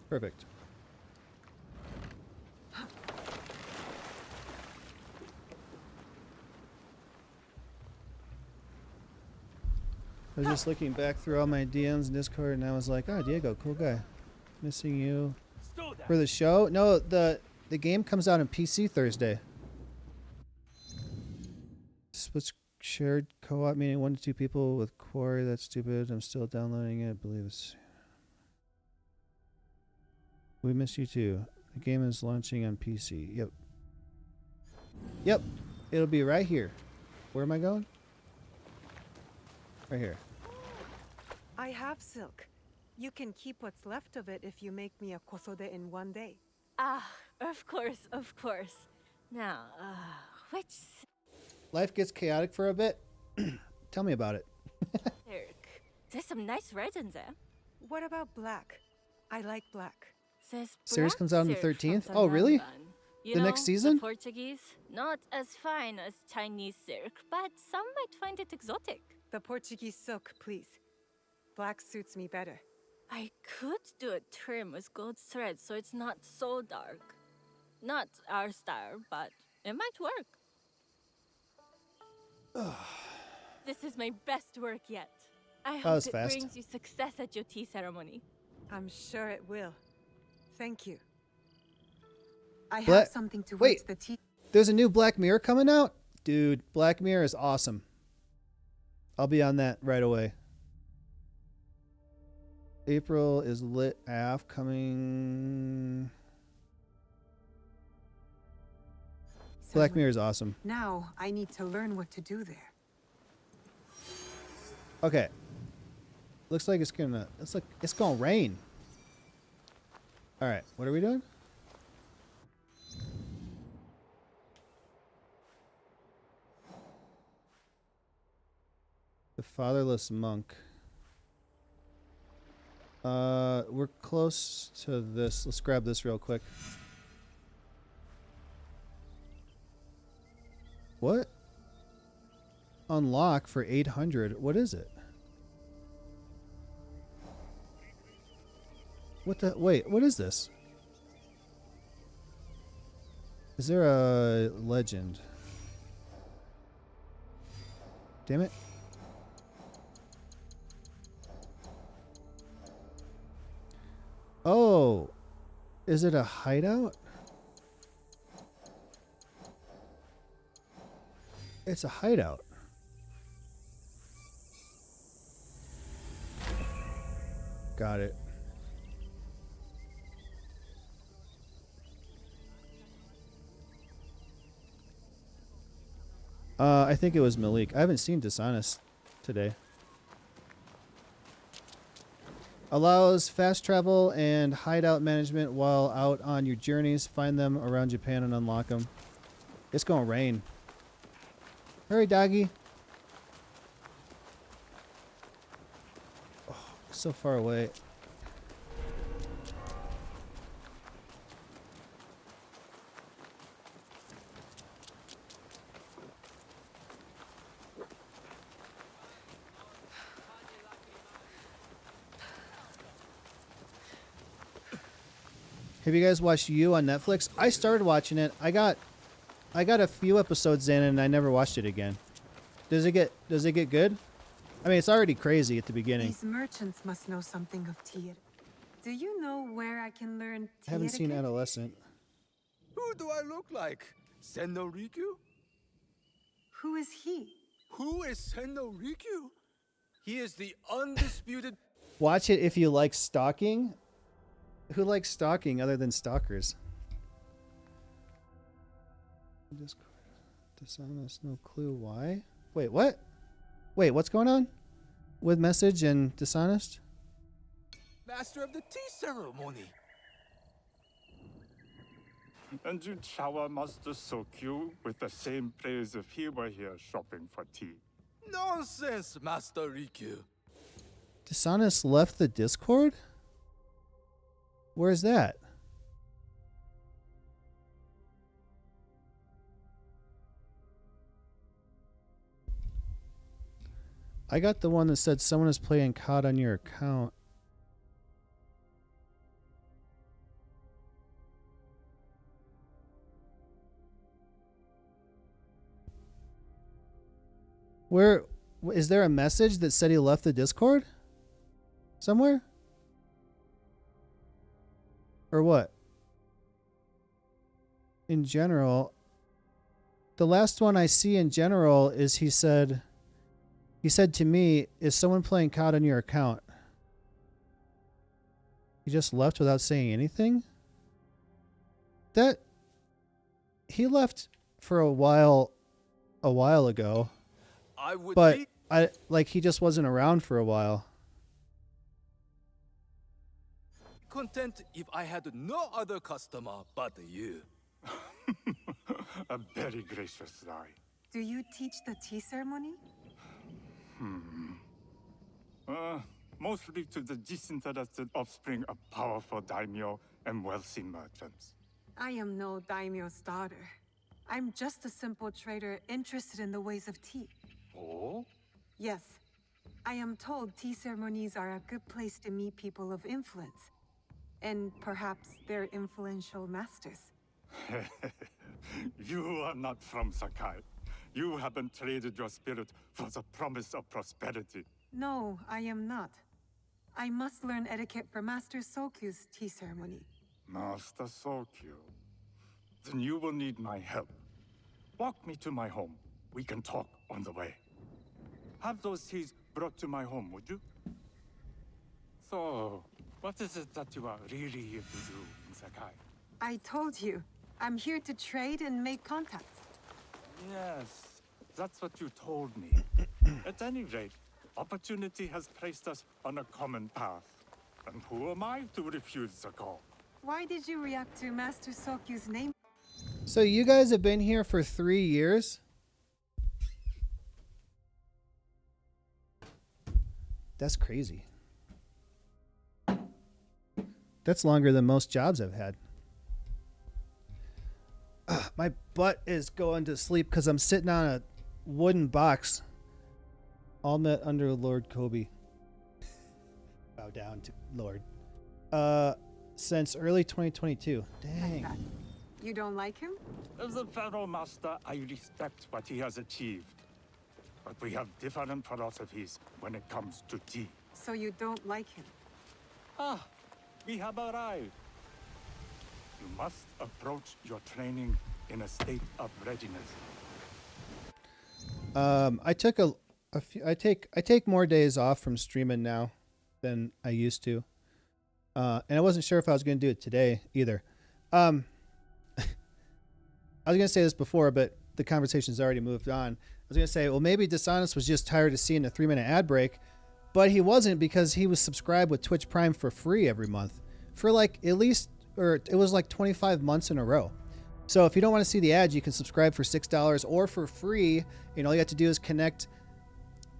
Perfect. I was just looking back through all my DMs and Discord, and I was like, "Oh, Diego, cool guy. Missing you for the show." No, the game comes out on PC Thursday. Split shared co-op meaning 1 to 2 people with Quarry. That's stupid. I'm still downloading it. I believe it's. We miss you too. The game is launching on PC. Yep. Yep. It'll be right here. Where am I going? Right here. I have silk. You can keep what's left of it if you make me a kosode in 1 day. Ah, of course, of course. Now, which Life gets chaotic for a bit. Tell me about it. silk? There's some nice red in there. What about black? I like black. There's Series black comes out on the silk from 13th? Oh, really? Sananban. You The know, next season? The Portuguese, not as fine as Chinese silk, but some might find it exotic. The Portuguese silk, please. Black suits me better. I could do a trim with gold thread so it's not so dark. Not our style, but it might work. This is my best work yet. I That hope was it fast. brings you success at your tea ceremony. I'm sure it will. Thank you. I Bla- have something to Wait. whet the tea. There's a new Black Mirror coming out? Dude, Black Mirror is awesome. I'll be on that right away. April is lit AF coming. Black Mirror is awesome. Now I need to learn what to do there. Okay. Looks like it's gonna rain. Alright, what are we doing? The Fatherless Monk. We're close to this. Let's grab this real quick. What? Unlock for 800. What is it? What the? Wait, what is this? Is there a legend? Damn it. Oh, is it a hideout? It's a hideout. Got it. I think it was Malik. I haven't seen Dishonest today. Allows fast travel and hideout management while out on your journeys. Find them around Japan and unlock them. It's gonna rain. Hurry, doggy. Oh, so far away. Have you guys watched You on Netflix? I started watching it. I got a few episodes in and I never watched it again. Does it get good? I mean, it's already crazy at the beginning. These merchants must know something of tea. Do you know where I can learn tea I haven't seen etiquette? Adolescent. Who do I look like? Sendo Rikyu? Who is he? Who is Sendo Rikyu? He is the undisputed. Watch it if you like stalking. Who likes stalking other than stalkers? Discord. Dishonest, no clue why. Wait, what? Wait, what's going on? With Message and Dishonest? Master of the tea ceremony. And you shower Master Sokyu with the same praise if he were here shopping for tea. Nonsense, Master Rikyu. Dishonest left the Discord? Where's that? I got the one that said someone is playing COD on your account. Where is there a message that said he left the Discord? Somewhere? Or what? In general, the last one I see in general is he said to me, is someone playing COD on your account? He just left without saying anything? That he left for a while ago. I would But be he just wasn't around for a while. content if I had no other customer but you. A very gracious lie. Do you teach the tea ceremony? Mostly to the disinterested offspring of powerful daimyo and wealthy merchants. I am no daimyo's daughter. I'm just a simple trader interested in the ways of tea. Oh? Yes. I am told tea ceremonies are a good place to meet people of influence. And perhaps their influential masters. You are not from Sakai. You haven't traded your spirit for the promise of prosperity. No, I am not. I must learn etiquette for Master Sokyu's tea ceremony. Master Sokyu. Then you will need my help. Walk me to my home. We can talk on the way. Have those teas brought to my home, would you? So, what is it that you are really here to do in Sakai? I told you, I'm here to trade and make contacts. Yes, that's what you told me. At any rate, opportunity has placed us on a common path. And who am I to refuse the call? Why did you react to Master Sokyu's name? So you guys have been here for 3 years? That's crazy. That's longer than most jobs I've had. My butt is going to sleep because I'm sitting on a wooden box. All met under Lord Kobe. Bow down to Lord. Since early 2022. Dang. You don't like him? As a Pharaoh Master, I respect what he has achieved. But we have different philosophies when it comes to tea. So you don't like him? we have arrived. You must approach your training in a state of readiness. I took a few, I take more days off from streaming now than I used to. And I wasn't sure if I was going to do it today either. I was going to say this before, but the conversation's already moved on. I was going to say, well, maybe Dishonest was just tired of seeing a 3-minute ad break, but he wasn't, because he was subscribed with Twitch Prime for free every month for like at least, or it was like 25 months in a row. So if you don't want to see the ads, you can subscribe for $6 or for free. And all you have to do is connect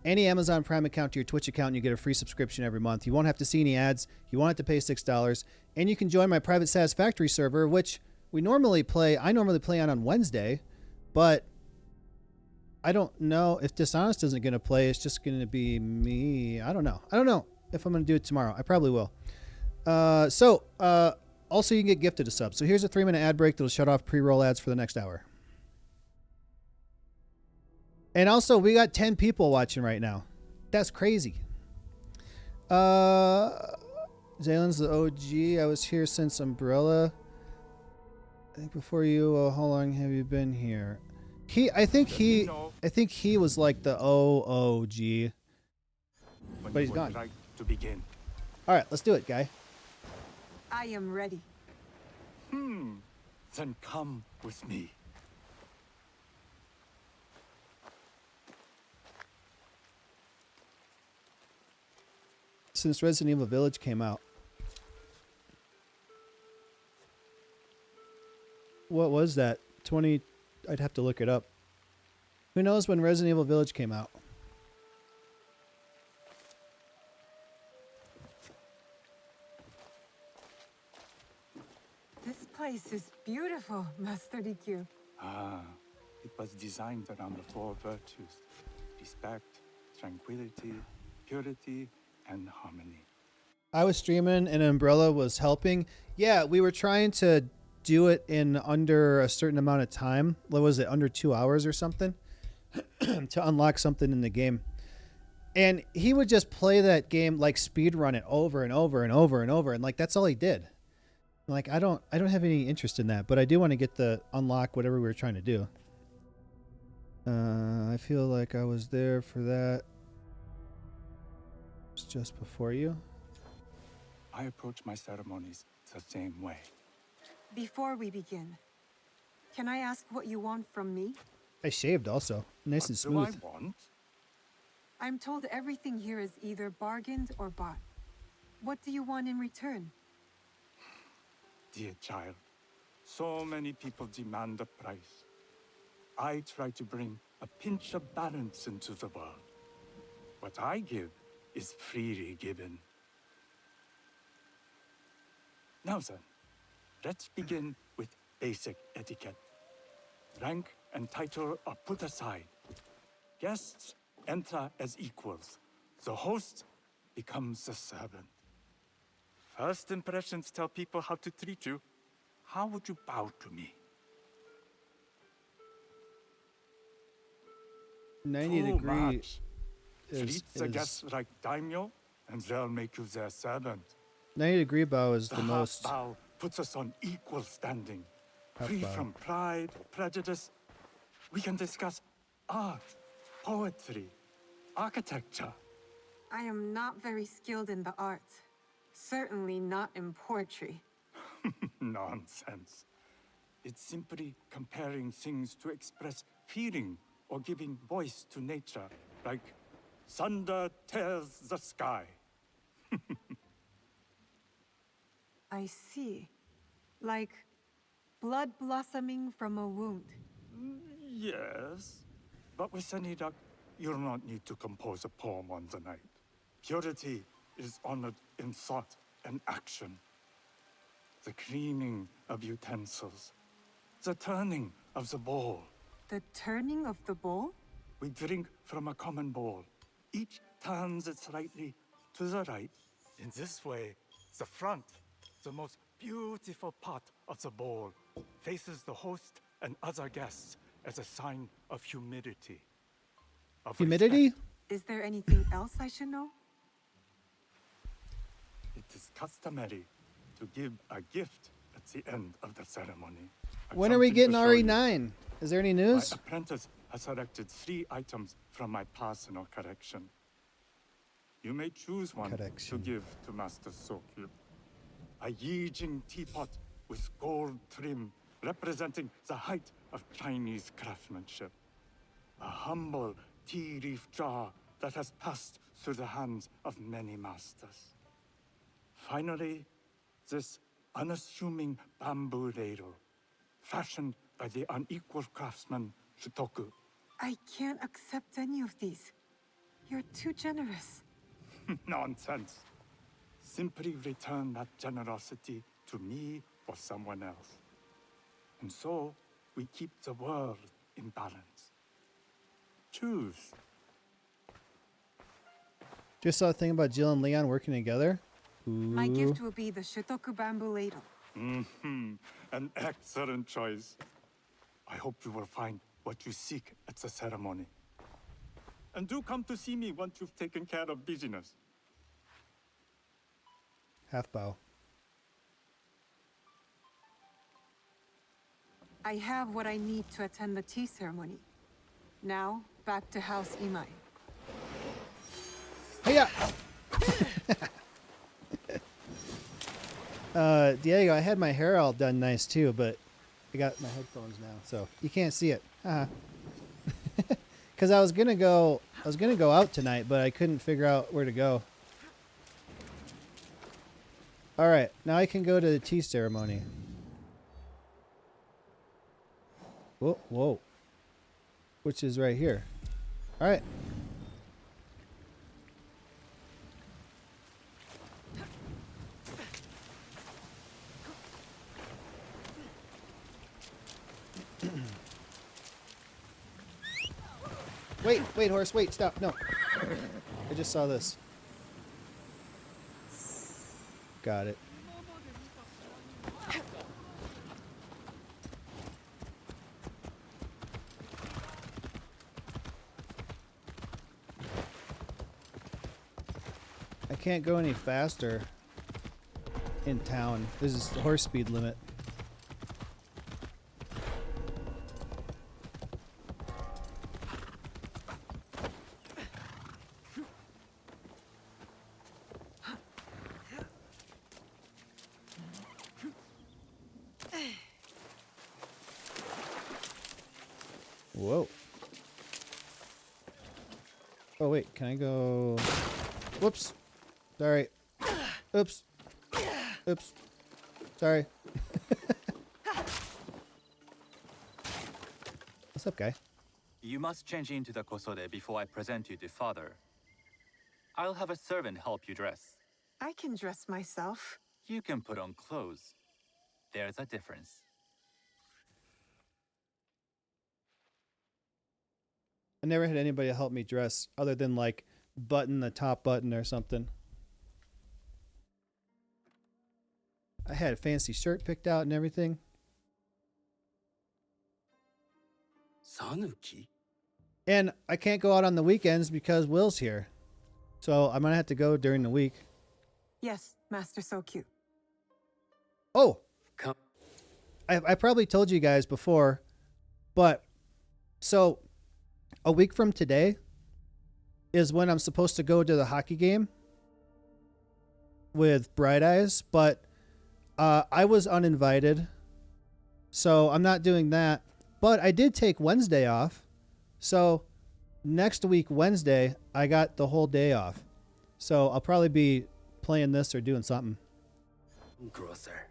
any Amazon Prime account to your Twitch account and you get a free subscription every month. You won't have to see any ads. You won't have to pay $6. And you can join my private Satisfactory server, which I normally play on Wednesday, but I don't know if Dishonest isn't going to play. It's just going to be me. I don't know if I'm going to do it tomorrow. I probably will. Also, you can get gifted a sub. So here's a 3-minute ad break that'll shut off pre-roll ads for the next hour. And also, we got 10 people watching right now. That's crazy. Zalen's the OG. I was here since Umbrella. I think before you. How long have you been here? I think he was like the OG. But he's gone. Right to begin. All right, let's do it, guy. I am ready. Then come with me. Since Resident Evil Village came out. What was that? I'd have to look it up. Who knows when Resident Evil Village came out? This place is beautiful, Master DQ. It was designed around the 4 virtues: respect, tranquility, purity, and harmony. I was streaming and Umbrella was helping. Yeah, we were trying to do it in under a certain amount of time. What was it, under 2 hours or something? To unlock something in the game. And he would just play that game, like speed run it over and over and over and over. And like, that's all he did. Like, I don't have any interest in that, but I do want to get the unlock whatever we were trying to do. I feel like I was there for that. It's just before you. I approach my ceremonies the same way. Before we begin, can I ask what you want from me? I shaved also. Nice and smooth. What do I want? I'm told everything here is either bargained or bought. What do you want in return? Dear child, so many people demand a price. I try to bring a pinch of balance into the world. What I give is freely given. Now then, let's begin with basic etiquette. Rank and title are put aside. Guests enter as equals. The host becomes the servant. First impressions tell people how to treat you. How would you bow to me? 90 Too degree much. Treat the guests like daimyo, and they'll make you their servant. 90-degree bow is the half most. bow puts us on equal standing, Half free bow. from pride, prejudice. We can discuss art, poetry, architecture. I am not very skilled in the arts. Certainly not in poetry. Nonsense. It's simply comparing things to express feeling or giving voice to nature, like thunder tears the sky. I see. Like blood blossoming from a wound. Yes, but with any luck, you'll not need to compose a poem on the night. Purity is honored in thought and action. The cleaning of utensils, the turning of the bowl. The turning of the bowl? We drink from a common bowl. Each turns it slightly to the right. In this way, the front, the most beautiful part of the bowl, faces the host and other guests as a sign of humility. Of Humidity? respect. Is there anything else I should know? It is customary to give a gift at the end of the ceremony. When are we getting RE9? Is there any news? My apprentice has selected 3 items from my personal collection. You may choose one to give to Master Sokyu. A Yijing teapot with gold trim representing the height of Chinese craftsmanship. A humble tea leaf jar that has passed through the hands of many masters. Finally, this unassuming bamboo ladle, fashioned by the unequal craftsman Shutoku. I can't accept any of these. You're too generous. Nonsense. Simply return that generosity to me or someone else. And so, we keep the world in balance. Choose. Just saw a thing about Jill and Leon working together. Ooh. My gift will be the Shutoku bamboo ladle. An excellent choice. I hope you will find what you seek at the ceremony. And do come to see me once you've taken care of business. Half bow. I have what I need to attend the tea ceremony. Now, back to House Imai. Hiya! Diego, I had my hair all done nice too, but I got my headphones now, so you can't see it. Because I was gonna go out tonight, but I couldn't figure out where to go. All right, now I can go to the tea ceremony. Whoa, whoa. Which is right here. All right. Wait, horse, wait, stop, no. I just saw this. Got it. I can't go any faster in town. This is the horse speed limit. Whoa. Oh wait, can I go? Whoops. Sorry. Oops. Oops. Sorry. What's up, guy? You must change into the kosode before I present you to father. I'll have a servant help you dress. I can dress myself. You can put on clothes. There's a difference. I never had anybody help me dress other than like button the top button or something. I had a fancy shirt picked out and everything. Sanuki? And I can't go out on the weekends because Will's here. So I'm going to have to go during the week. Yes, Master Sokyu. Oh! Come. I probably told you guys before, but so a week from today is when I'm supposed to go to the hockey game with Bright Eyes, but I was uninvited, so I'm not doing that. But I did take Wednesday off, so next week, Wednesday, I got the whole day off. So I'll probably be playing this or doing something. Grosser.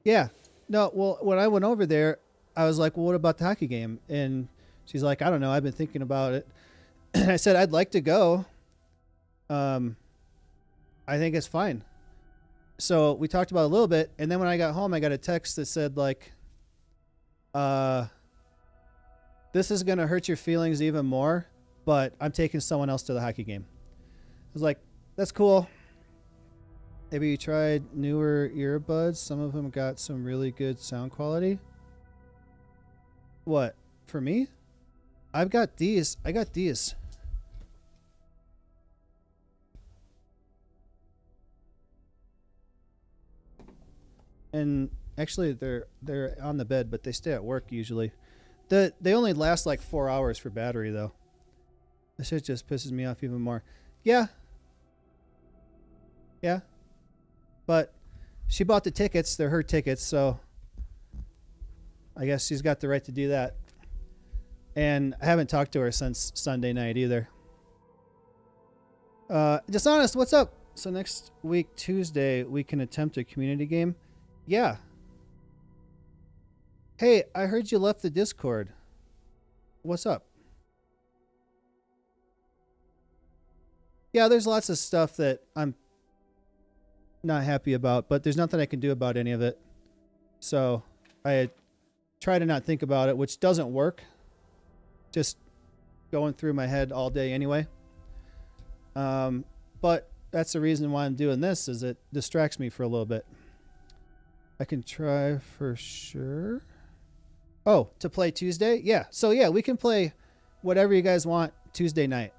Yeah. No, well, when I went over there, I was like, well, what about the hockey game? And she's like, I don't know. I've been thinking about it. And I said, I'd like to go. I think it's fine. So we talked about it a little bit. And then when I got home, I got a text that said, like, this is going to hurt your feelings even more, but I'm taking someone else to the hockey game. I was like, that's cool. Maybe you tried newer earbuds. Some of them got some really good sound quality. What? For me? I've got these. I got these. and actually they're on the bed, but they stay at work usually. They only last like 4 hours for battery though. This shit just pisses me off even more. Yeah. But she bought the tickets. They're her tickets, so I guess she's got the right to do that. And I haven't talked to her since Sunday night either. Dishonest, what's up? So next week, Tuesday, we can attempt a community game? Yeah. Hey, I heard you left the Discord. What's up? Yeah, there's lots of stuff that I'm not happy about, but there's nothing I can do about any of it. So I try to not think about it, which doesn't work. Just going through my head all day anyway. But that's the reason why I'm doing this, is it distracts me for a little bit. I can try for sure. Oh, to play Tuesday? Yeah. So yeah, we can play whatever you guys want Tuesday night.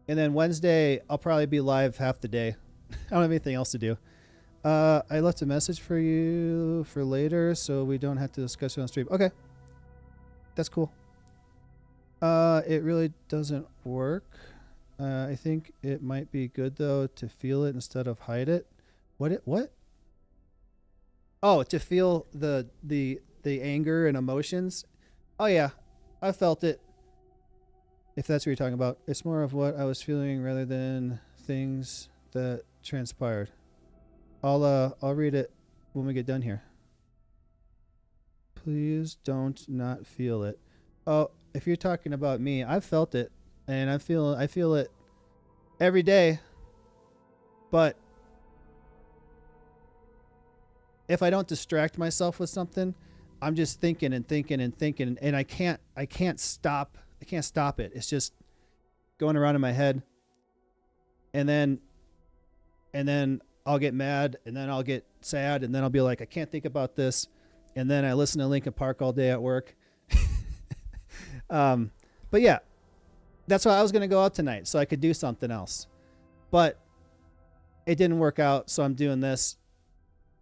And then Wednesday, I'll probably be live half the day. I don't have anything else to do. I left a message for you for later, so we don't have to discuss it on stream. Okay. That's cool. It really doesn't work. I think it might be good, though, to feel it instead of hide it. What? Oh, to feel the anger and emotions. Oh, yeah. I felt it. If that's what you're talking about. It's more of what I was feeling rather than things that transpired. I'll read it when we get done here. Please don't not feel it. Oh, if you're talking about me, I've felt it, and I feel it every day. But if I don't distract myself with something, I'm just thinking and thinking and thinking, and I can't stop. I can't stop it. It's just going around in my head. And then I'll get mad, and then I'll get sad, and then I'll be like, I can't think about this. And then I listen to Linkin Park all day at work. But yeah, that's why I was going to go out tonight, so I could do something else. But it didn't work out, so I'm doing this,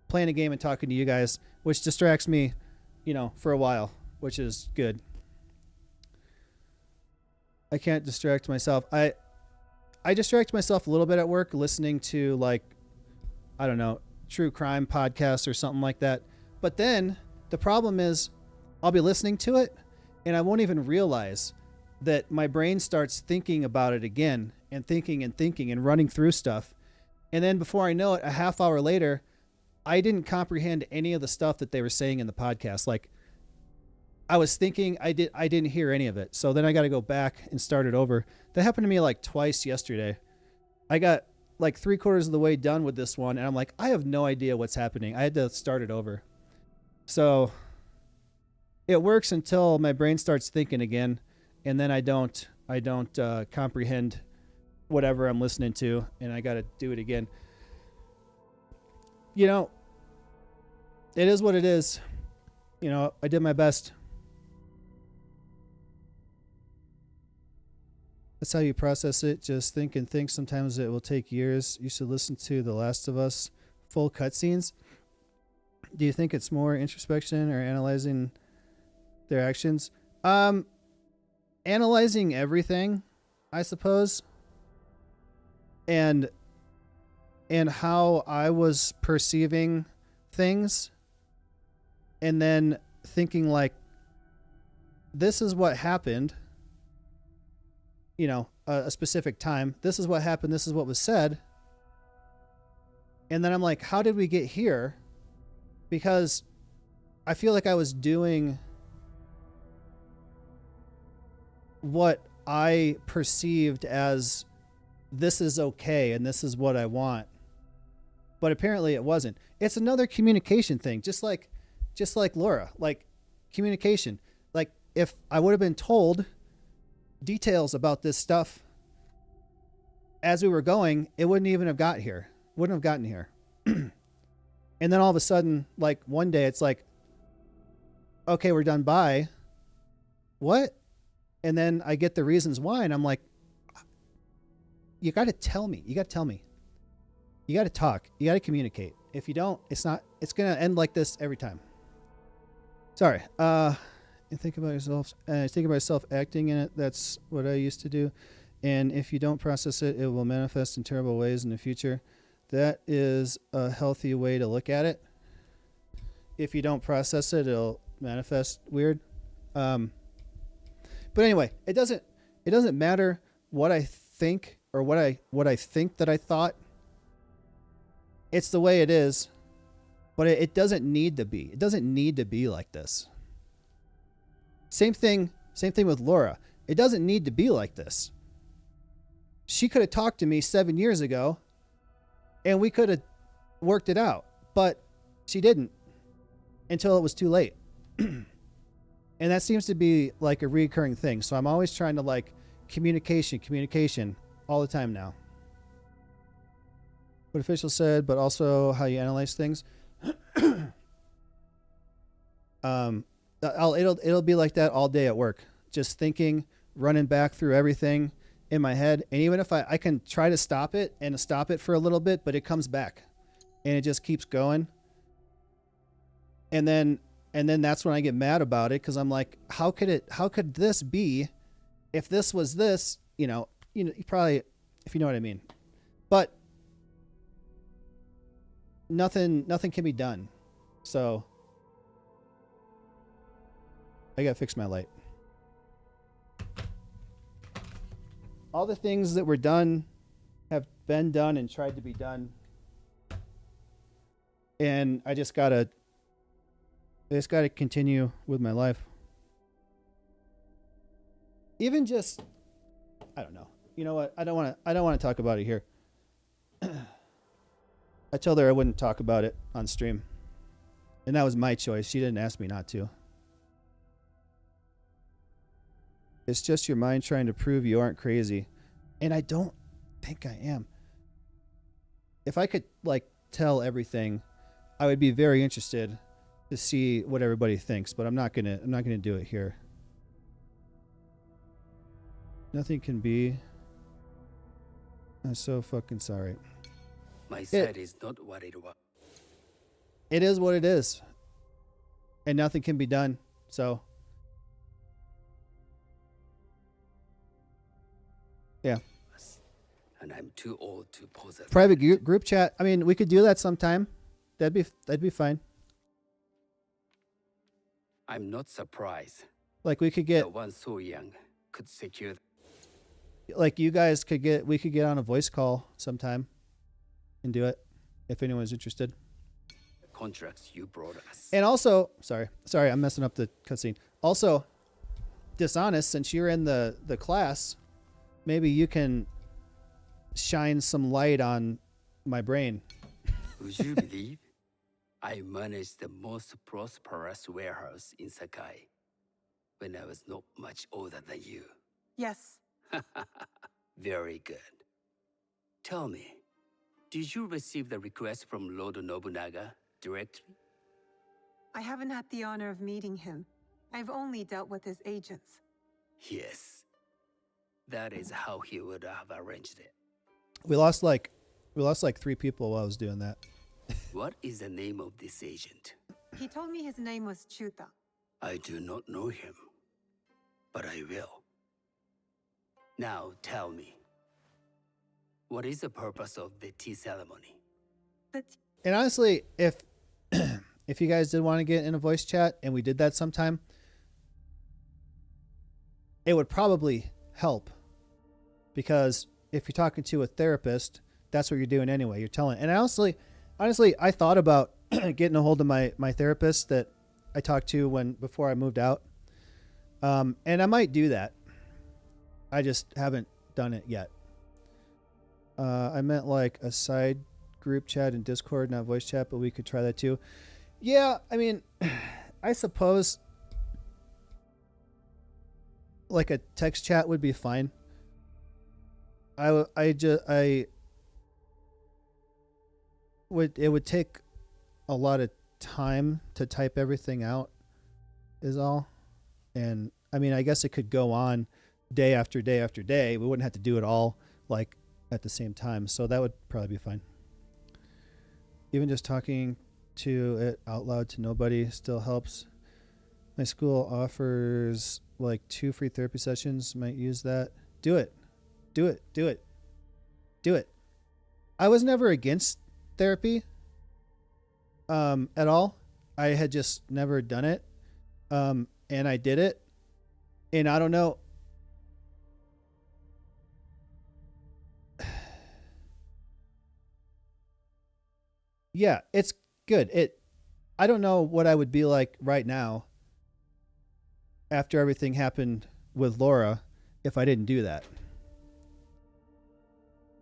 playing a game and talking to you guys, which distracts me, for a while, which is good. I can't distract myself. I distract myself a little bit at work listening to, like, I don't know, true crime podcasts or something like that. But then the problem is I'll be listening to it and I won't even realize that my brain starts thinking about it again and thinking and running through stuff. And then before I know it, a half hour later, I didn't comprehend any of the stuff that they were saying in the podcast. Like, I was thinking, I didn't hear any of it. So then I got to go back and start it over. That happened to me like twice yesterday. I got like 3/4 of the way done with this one, and I'm like, I have no idea what's happening. I had to start it over. So it works until my brain starts thinking again, and then I don't comprehend whatever I'm listening to, and I got to do it again. It is what it is. I did my best. That's how you process it. Just think and think. Sometimes it will take years. You should listen to The Last of Us full cutscenes. Do you think it's more introspection or analyzing their actions? Analyzing everything, I suppose. And how I was perceiving things. And then thinking like, this is what happened. A specific time. This is what happened. This is what was said. And then I'm like, how did we get here? Because I feel like I was doing what I perceived as this is okay and this is what I want. But apparently it wasn't. It's another communication thing, just like Laura, like communication. Like if I would have been told details about this stuff as we were going, it wouldn't even have gotten here. And then all of a sudden, like one day it's like, okay, we're done. Bye. What? And then I get the reasons why. And I'm like, you got to tell me. You got to talk. You got to communicate. If you don't, it's going to end like this every time. Sorry. And think about yourself. Think about yourself acting in it. That's what I used to do. And if you don't process it, it will manifest in terrible ways in the future. That is a healthy way to look at it. If you don't process it, it'll manifest weird. But anyway, it doesn't matter what I think or what I think that I thought. It's the way it is, but it doesn't need to be. It doesn't need to be like this. Same thing with Laura. It doesn't need to be like this. She could have talked to me 7 years ago and we could have worked it out, but she didn't until it was too late. And that seems to be like a recurring thing. So I'm always trying to like communication all the time now. What official said, but also how you analyze things. It'll be like that all day at work. Just thinking, running back through everything in my head. And even if I can try to stop it for a little bit, but it comes back and it just keeps going. And then that's when I get mad about it. Cause I'm like, how could this be if this was this, you probably, if you know what I mean, but nothing can be done. So I gotta fix my light. All the things that were done have been done and tried to be done. And I just gotta continue with my life. Even just, I don't know. You know what? I don't want to talk about it here. I told her I wouldn't talk about it on stream. And that was my choice. She didn't ask me not to. It's just your mind trying to prove you aren't crazy. And I don't think I am. If I could like tell everything, I would be very interested to see what everybody thinks, but I'm not going to do it here. Nothing can be. I'm so fucking sorry. My side is not what it was. It is what it is. And nothing can be done. So yeah. And I'm too old to pose a private group chat. I mean, we could do that sometime. That'd be fine. I'm not surprised. Like we could get the one so young could secure. Like you guys we could get on a voice call sometime and do it if anyone's interested. The contracts you brought us. And also, sorry, I'm messing up the cutscene. Also, Dishonest, since you're in the class, maybe you can shine some light on my brain. Would you believe I managed the most prosperous warehouse in Sakai when I was not much older than you? Yes. Very good. Tell me, did you receive the request from Lord Nobunaga directly? I haven't had the honor of meeting him. I've only dealt with his agents. Yes. That is how he would have arranged it. We lost like 3 people while I was doing that. What is the name of this agent? He told me his name was Chuta. I do not know him, but I will. Now tell me, what is the purpose of the tea ceremony? And honestly, if you guys did want to get in a voice chat and we did that sometime, it would probably help, because if you're talking to a therapist, that's what you're doing anyway. You're telling. And honestly, I thought about getting a hold of my therapist that I talked to before I moved out. And I might do that. I just haven't done it yet. I meant like a side group chat in Discord, not voice chat, but we could try that too. Yeah, I mean, I suppose like a text chat would be fine. It would take a lot of time to type everything out is all. And I mean, I guess it could go on day after day after day. We wouldn't have to do it all like at the same time. So that would probably be fine. Even just talking to it out loud to nobody still helps. My school offers like 2 free therapy sessions. Might use that. Do it. Do it. Do it. Do it. I was never against therapy at all. I had just never done it. And I did it. And I don't know. Yeah, it's good. I don't know what I would be like right now after everything happened with Laura if I didn't do that.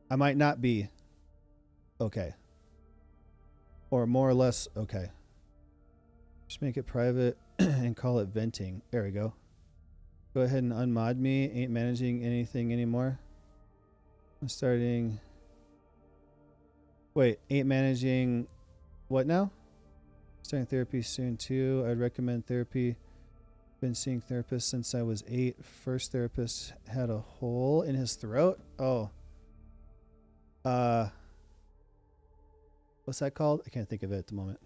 I might not be okay. Or more or less okay. Just make it private and call it venting. There we go. Go ahead and unmod me. Ain't managing anything anymore. I'm starting... Wait, ain't managing what now? Starting therapy soon too. I'd recommend therapy. Been seeing therapists since I was 8. First therapist had a hole in his throat. Oh. What's that called? I can't think of it at the moment.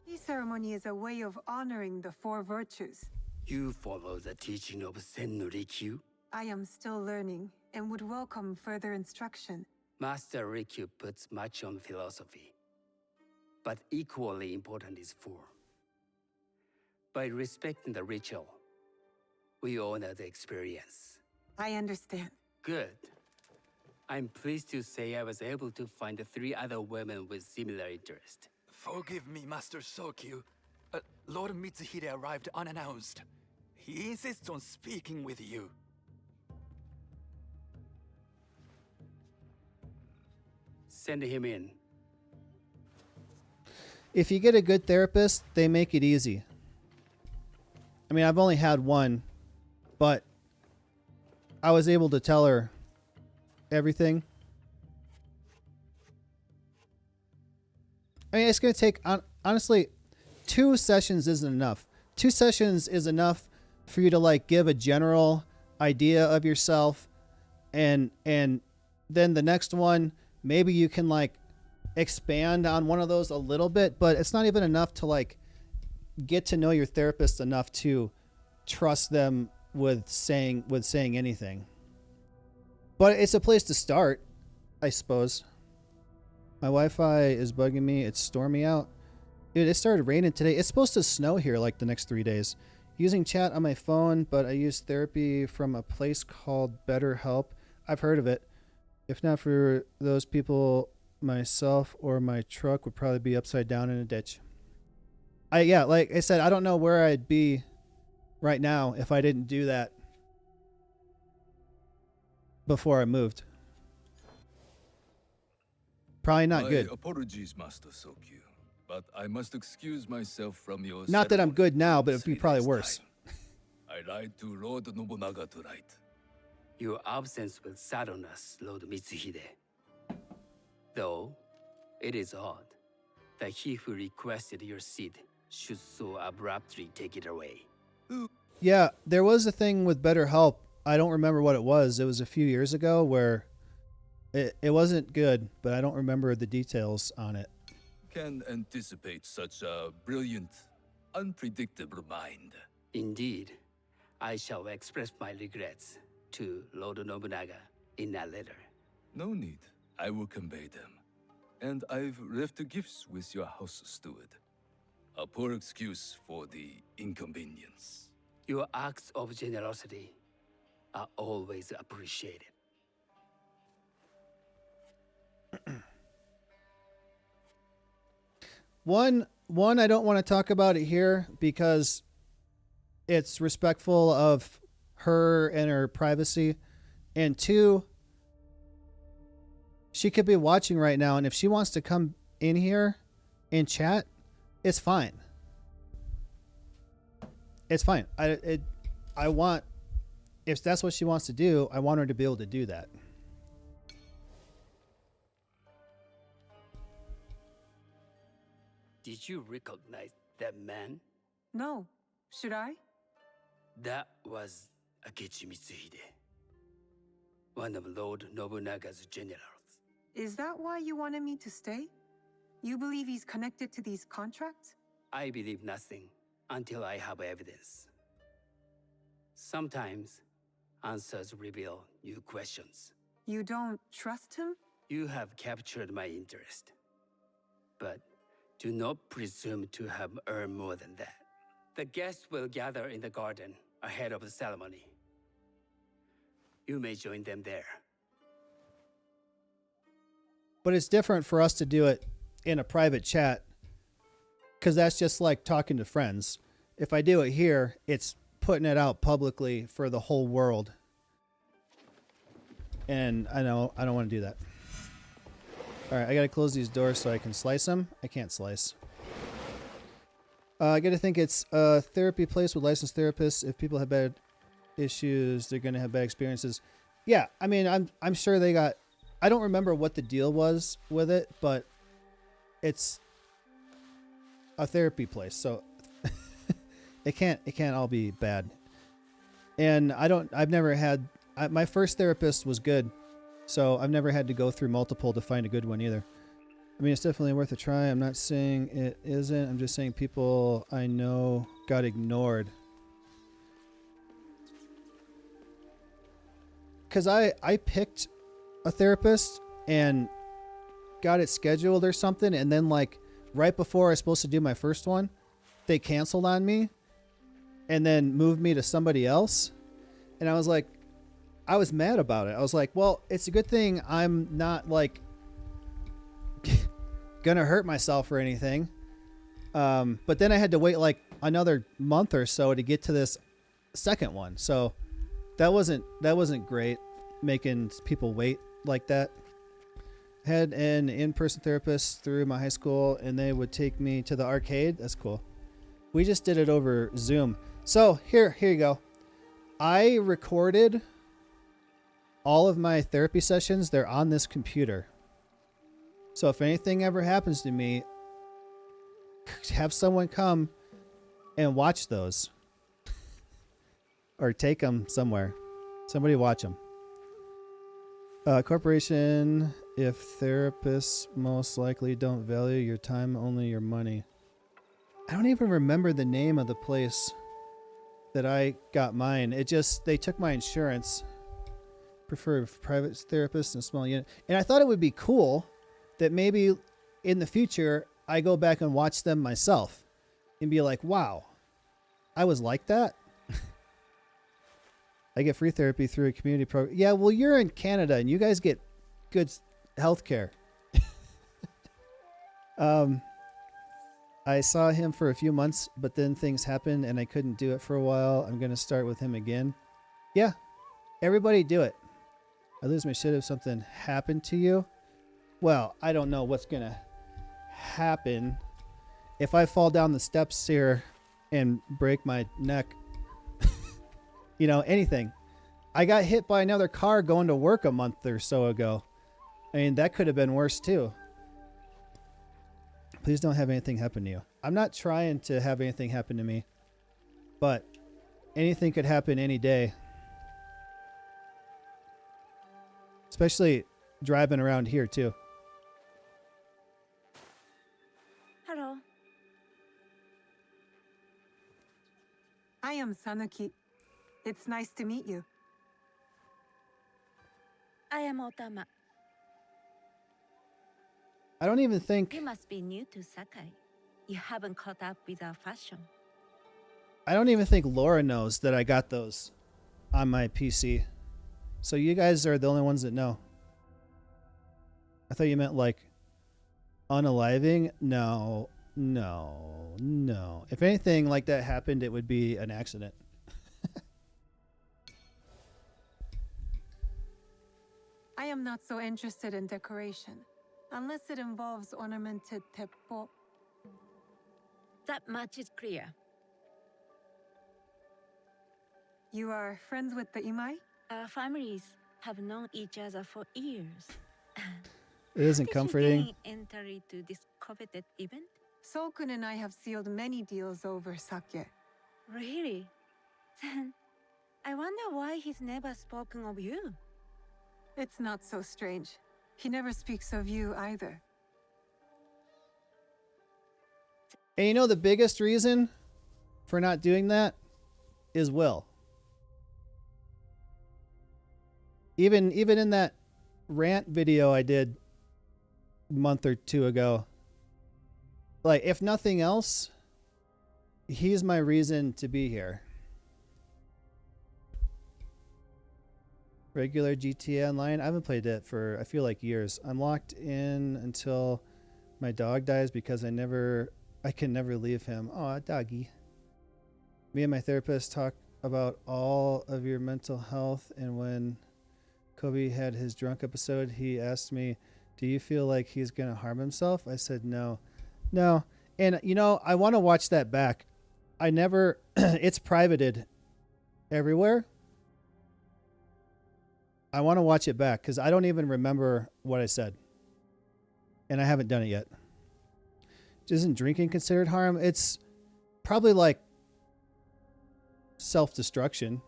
Tea ceremony is a way of honoring the 4 virtues. You follow the teaching of Sen no Rikyu? I am still learning and would welcome further instruction. Master Rikyu puts much on philosophy. But equally important is form. By respecting the ritual, we honor the experience. I understand. Good. I'm pleased to say I was able to find 3 other women with similar interest. Forgive me, Master Sokyu. Lord Mitsuhide arrived unannounced. He insists on speaking with you. Send him in. If you get a good therapist, they make it easy. I mean, I've only had one, but I was able to tell her everything. I mean, it's going to take, honestly, 2 sessions isn't enough. 2 sessions is enough for you to like give a general idea of yourself, and then the next one, maybe you can like expand on one of those a little bit, but it's not even enough to like get to know your therapist enough to trust them with saying anything. But it's a place to start, I suppose. My Wi-Fi is bugging me. It's stormy out. Dude, it started raining today. It's supposed to snow here like the next 3 days. Using chat on my phone, but I use therapy from a place called BetterHelp. I've heard of it. If not for those people, myself or my truck would probably be upside down in a ditch. Yeah, like I said, I don't know where I'd be right now if I didn't do that before I moved. Probably not good. Apologies, Master Sokyu, but I must excuse myself from your... Not that I'm good now, but it'd be probably worse. I lied to Lord Nobunaga tonight. Your absence will sadden us, Lord Mitsuhide. Though, it is odd that he who requested your seat should so abruptly take it away. Yeah, there was a thing with BetterHelp. I don't remember what it was. It was a few years ago where it wasn't good, but I don't remember the details on it. Can anticipate such a brilliant, unpredictable mind. Indeed, I shall express my regrets to Lord Nobunaga in a letter. No need. I will convey them. And I've left the gifts with your house steward. A poor excuse for the inconvenience. Your acts of generosity are always appreciated. One, I don't want to talk about it here because it's respectful of her and her privacy. And 2, she could be watching right now, and if she wants to come in here and chat, it's fine. It's fine. I want, if that's what she wants to do, I want her to be able to do that. Did you recognize that man? No. Should I? That was Akechi Mitsuhide, one of Lord Nobunaga's generals. Is that why you wanted me to stay? You believe he's connected to these contracts? I believe nothing until I have evidence. Sometimes answers reveal new questions. You don't trust him? You have captured my interest. But do not presume to have earned more than that. The guests will gather in the garden ahead of the ceremony. You may join them there. But it's different for us to do it in a private chat, because that's just like talking to friends. If I do it here, it's putting it out publicly for the whole world. And I know I don't want to do that. All right, I got to close these doors so I can slice them. I can't slice. I got to think it's a therapy place with licensed therapists. If people have bad issues, they're going to have bad experiences. Yeah, I mean, I'm sure they got... I don't remember what the deal was with it, but it's a therapy place, so it can't all be bad. And I've never had... my first therapist was good, so I've never had to go through multiple to find a good one either. I mean, it's definitely worth a try. I'm not saying it isn't. I'm just saying people I know got ignored. Because I picked a therapist and got it scheduled or something, and then like right before I was supposed to do my first one, they canceled on me and then moved me to somebody else. And I was like, I was mad about it. I was like, well, it's a good thing I'm not like gonna hurt myself or anything. But then I had to wait like another month or so to get to this second one. So that wasn't great, making people wait like that. Had an in-person therapist through my high school, and they would take me to the arcade. That's cool. We just did it over Zoom. So here you go. I recorded all of my therapy sessions. They're on this computer. So if anything ever happens to me, have someone come and watch those. Or take them somewhere. Somebody watch them. Corporation, if therapists most likely don't value your time, only your money. I don't even remember the name of the place that I got mine. They took my insurance. Prefer private therapists and small unit. And I thought it would be cool that maybe in the future I go back and watch them myself and be like, wow, I was like that. I get free therapy through a community program. Yeah, well, you're in Canada and you guys get good health care. I saw him for a few months, but then things happened and I couldn't do it for a while. I'm going to start with him again. Yeah, everybody do it. I lose my shit if something happened to you. Well, I don't know what's going to happen. If I fall down the steps here and break my neck, you know, anything. I got hit by another car going to work a month or so ago. I mean, that could have been worse too. Please don't have anything happen to you. I'm not trying to have anything happen to me, but anything could happen any day. Especially driving around here too. Hello. I am Sanuki. It's nice to meet you. I am Otama. I don't even think... You must be new to Sakai. You haven't caught up with our fashion. I don't even think Laura knows that I got those on my PC. So you guys are the only ones that know. I thought you meant like unaliving. No. If anything like that happened, it would be an accident. I am not so interested in decoration, unless it involves ornamented teppo. That much is clear. You are friends with the Imai? Our families have known each other for years. It isn't Did comforting. you gain entry to this coveted event? Sokun and I have sealed many deals over sake. Really? Then I wonder why he's never spoken of you. It's not so strange. He never speaks of you either. And you know the biggest reason for not doing that is Will. Even in that rant video I did a month or two ago, like, if nothing else, he's my reason to be here. Regular GTA Online, I haven't played it for, I feel like, years. I'm locked in until my dog dies because I can never leave him. Aw, doggy. Me and my therapist talk about all of your mental health, and when Kobe had his drunk episode, he asked me, do you feel like he's going to harm himself? I said, no. And, you know, I want to watch that back. I never, it's privated everywhere. I want to watch it back because I don't even remember what I said. And I haven't done it yet. Isn't drinking considered harm? It's probably like self-destruction,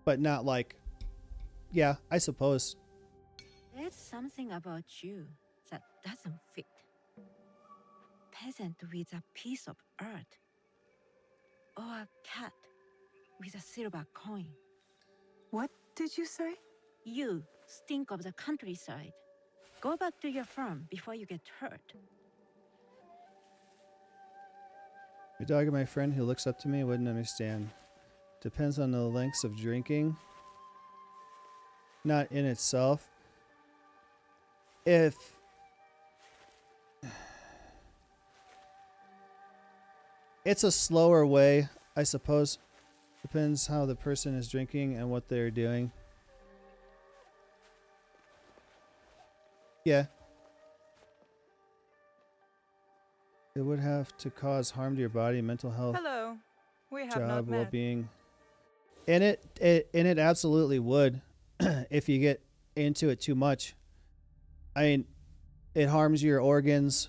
but not like, yeah, I suppose. There's something about you that doesn't fit. Peasant with a piece of earth. Or a cat with a silver coin. What did you say? You stink of the countryside. Go back to your farm before you get hurt. My dog and my friend who looks up to me wouldn't understand. Depends on the lengths of drinking. Not in itself. If it's a slower way, I suppose. Depends how the person is drinking and what they're doing. Yeah. It would have to cause harm to your body, mental health, Hello. We have not job met. well-being. And it absolutely would if you get into it too much. I mean, it harms your organs,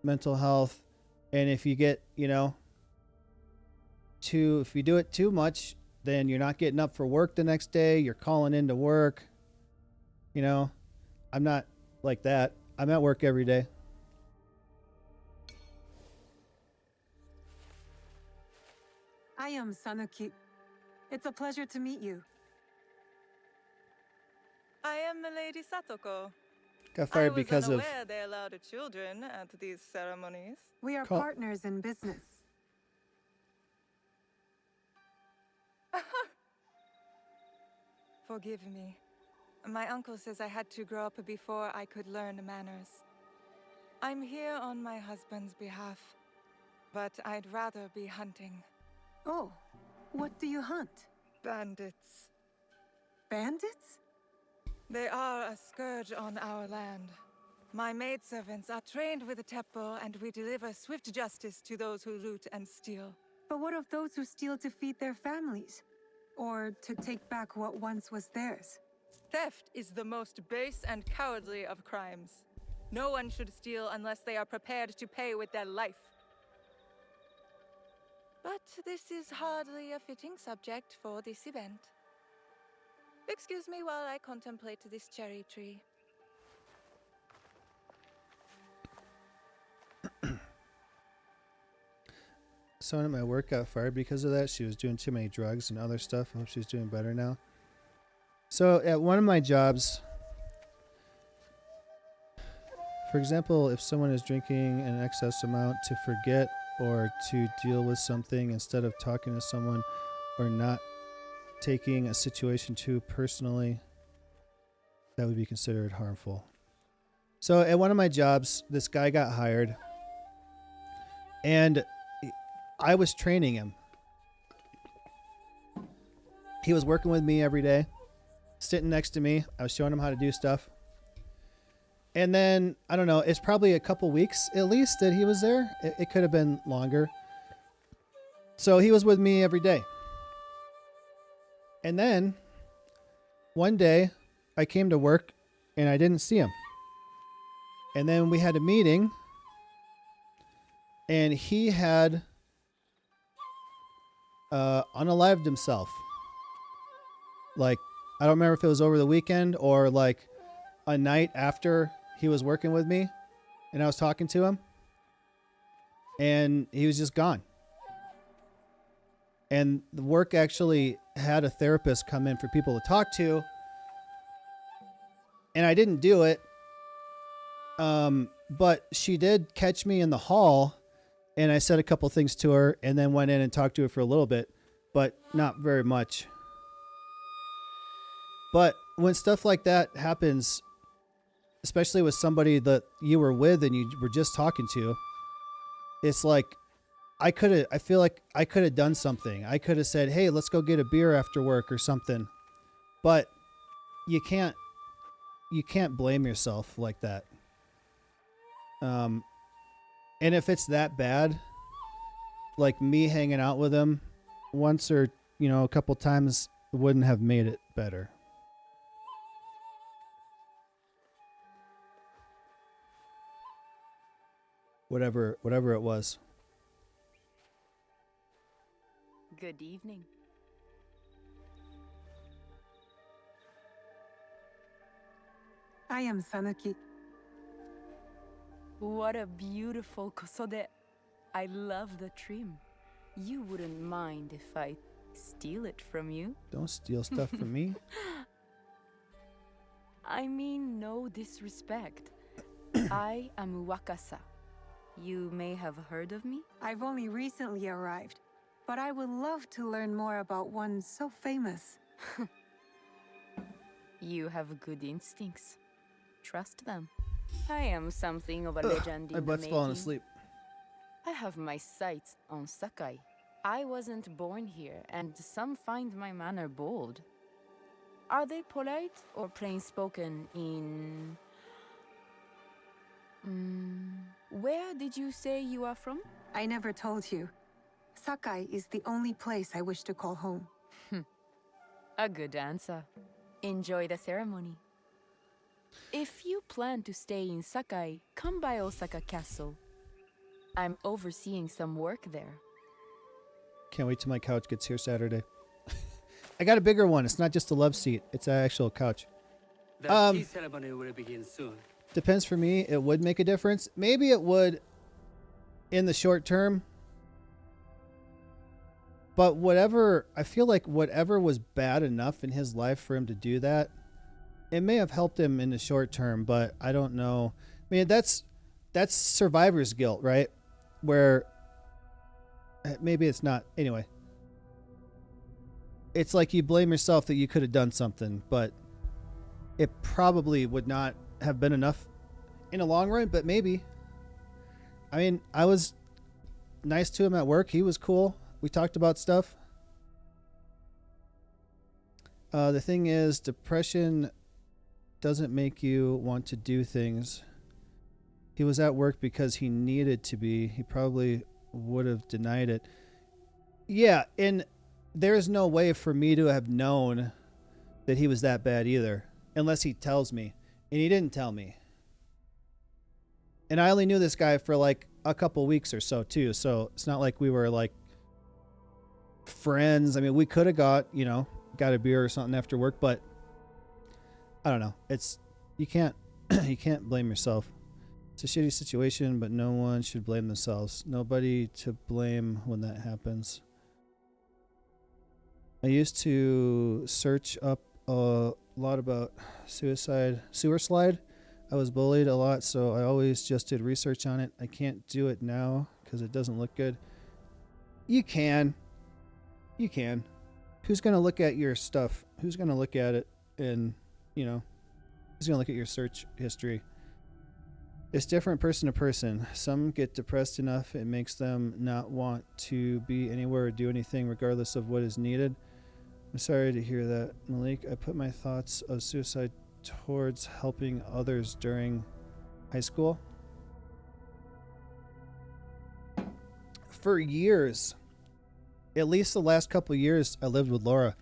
mental health, and if you get, you know, if you do it too much, then you're not getting up for work the next day, you're calling into work. You know, I'm not like that. I'm at work every day. I am Sanuki. It's a pleasure to meet you. I am Milady Satoko. Got fired I was because of unaware they allowed children at these ceremonies. We are Call- partners in business. Forgive me. My uncle says I had to grow up before I could learn manners. I'm here on my husband's behalf, but I'd rather be hunting. Oh, what do you hunt? Bandits. Bandits? They are a scourge on our land. My maidservants are trained with the teppo, and we deliver swift justice to those who loot and steal. But what of those who steal to feed their families? Or to take back what once was theirs? Theft is the most base and cowardly of crimes. No one should steal unless they are prepared to pay with their life. But this is hardly a fitting subject for this event. Excuse me while I contemplate this cherry tree. someone at my work got fired because of that. She was doing too many drugs and other stuff. I hope she's doing better now. So at one of my jobs, for example, if someone is drinking an excess amount to forget or to deal with something instead of talking to someone or not taking a situation too personally, that would be considered harmful. So at one of my jobs, this guy got hired and I was training him. He was working with me every day, sitting next to me. I was showing him how to do stuff. And then, I don't know, it's probably a couple weeks at least that he was there. It could have been longer. So he was with me every day. And then one day I came to work and I didn't see him. And then we had a meeting and he had unalived himself. Like, I don't remember if it was over the weekend or like a night after he was working with me and I was talking to him. and he was just gone. And the work actually had a therapist come in for people to talk to, and I didn't do it. But she did catch me in the hall, and I said a couple things to her, and then went in and talked to her for a little bit, but not very much. But when stuff like that happens, especially with somebody that you were with and you were just talking to, it's like I feel like I could have done something. I could have said, "Hey, let's go get a beer after work" or something. But you can't blame yourself like that. And if it's that bad, like me hanging out with him once or, a couple times wouldn't have made it better. Whatever it was. Good evening. I am Sanuki. What a beautiful kosode. I love the trim. You wouldn't mind if I steal it from you? Don't steal stuff from me. I mean no disrespect. I am Wakasa. You may have heard of me? I've only recently arrived, but I would love to learn more about one so famous. You have good instincts. Trust them. I am something of a legend in My the butt's falling making. asleep. I have my sights on Sakai. I wasn't born here, and some find my manner bold. Are they polite or plain-spoken in... Where did you say you are from? I never told you. Sakai is the only place I wish to call home. A good answer. Enjoy the ceremony. If you plan to stay in Sakai, come by Osaka Castle. I'm overseeing some work there. Can't wait till my couch gets here Saturday. I got a bigger one. It's not just a love seat. It's an actual couch. The tea ceremony will begin soon. Depends for me. It would make a difference. Maybe it would in the short term. But I feel like whatever was bad enough in his life for him to do that, it may have helped him in the short term, but I don't know. I mean, that's survivor's guilt, right? Where maybe it's not. Anyway, it's like you blame yourself that you could have done something, but it probably would not have been enough in the long run, but maybe. I mean, I was nice to him at work. He was cool. We talked about stuff. The thing is, depression doesn't make you want to do things. He was at work because he needed to be. He probably would have denied it. Yeah, and there's no way for me to have known that he was that bad either, unless he tells me. And he didn't tell me. And I only knew this guy for like a couple weeks or so too, so it's not like we were like friends. I mean, we could have got a beer or something after work, but I don't know. You can't blame yourself. It's a shitty situation, but no one should blame themselves. Nobody to blame when that happens. I used to search up a lot about sewer slide. I was bullied a lot, so I always just did research on it. I can't do it now because it doesn't look good. You can. Who's going to look at your stuff? Who's going to look at it and, who's going to look at your search history? It's different person to person. Some get depressed enough it makes them not want to be anywhere or do anything regardless of what is needed. I'm sorry to hear that, Malik. I put my thoughts of suicide towards helping others during high school. For years, at least the last couple of years, I lived with Laura.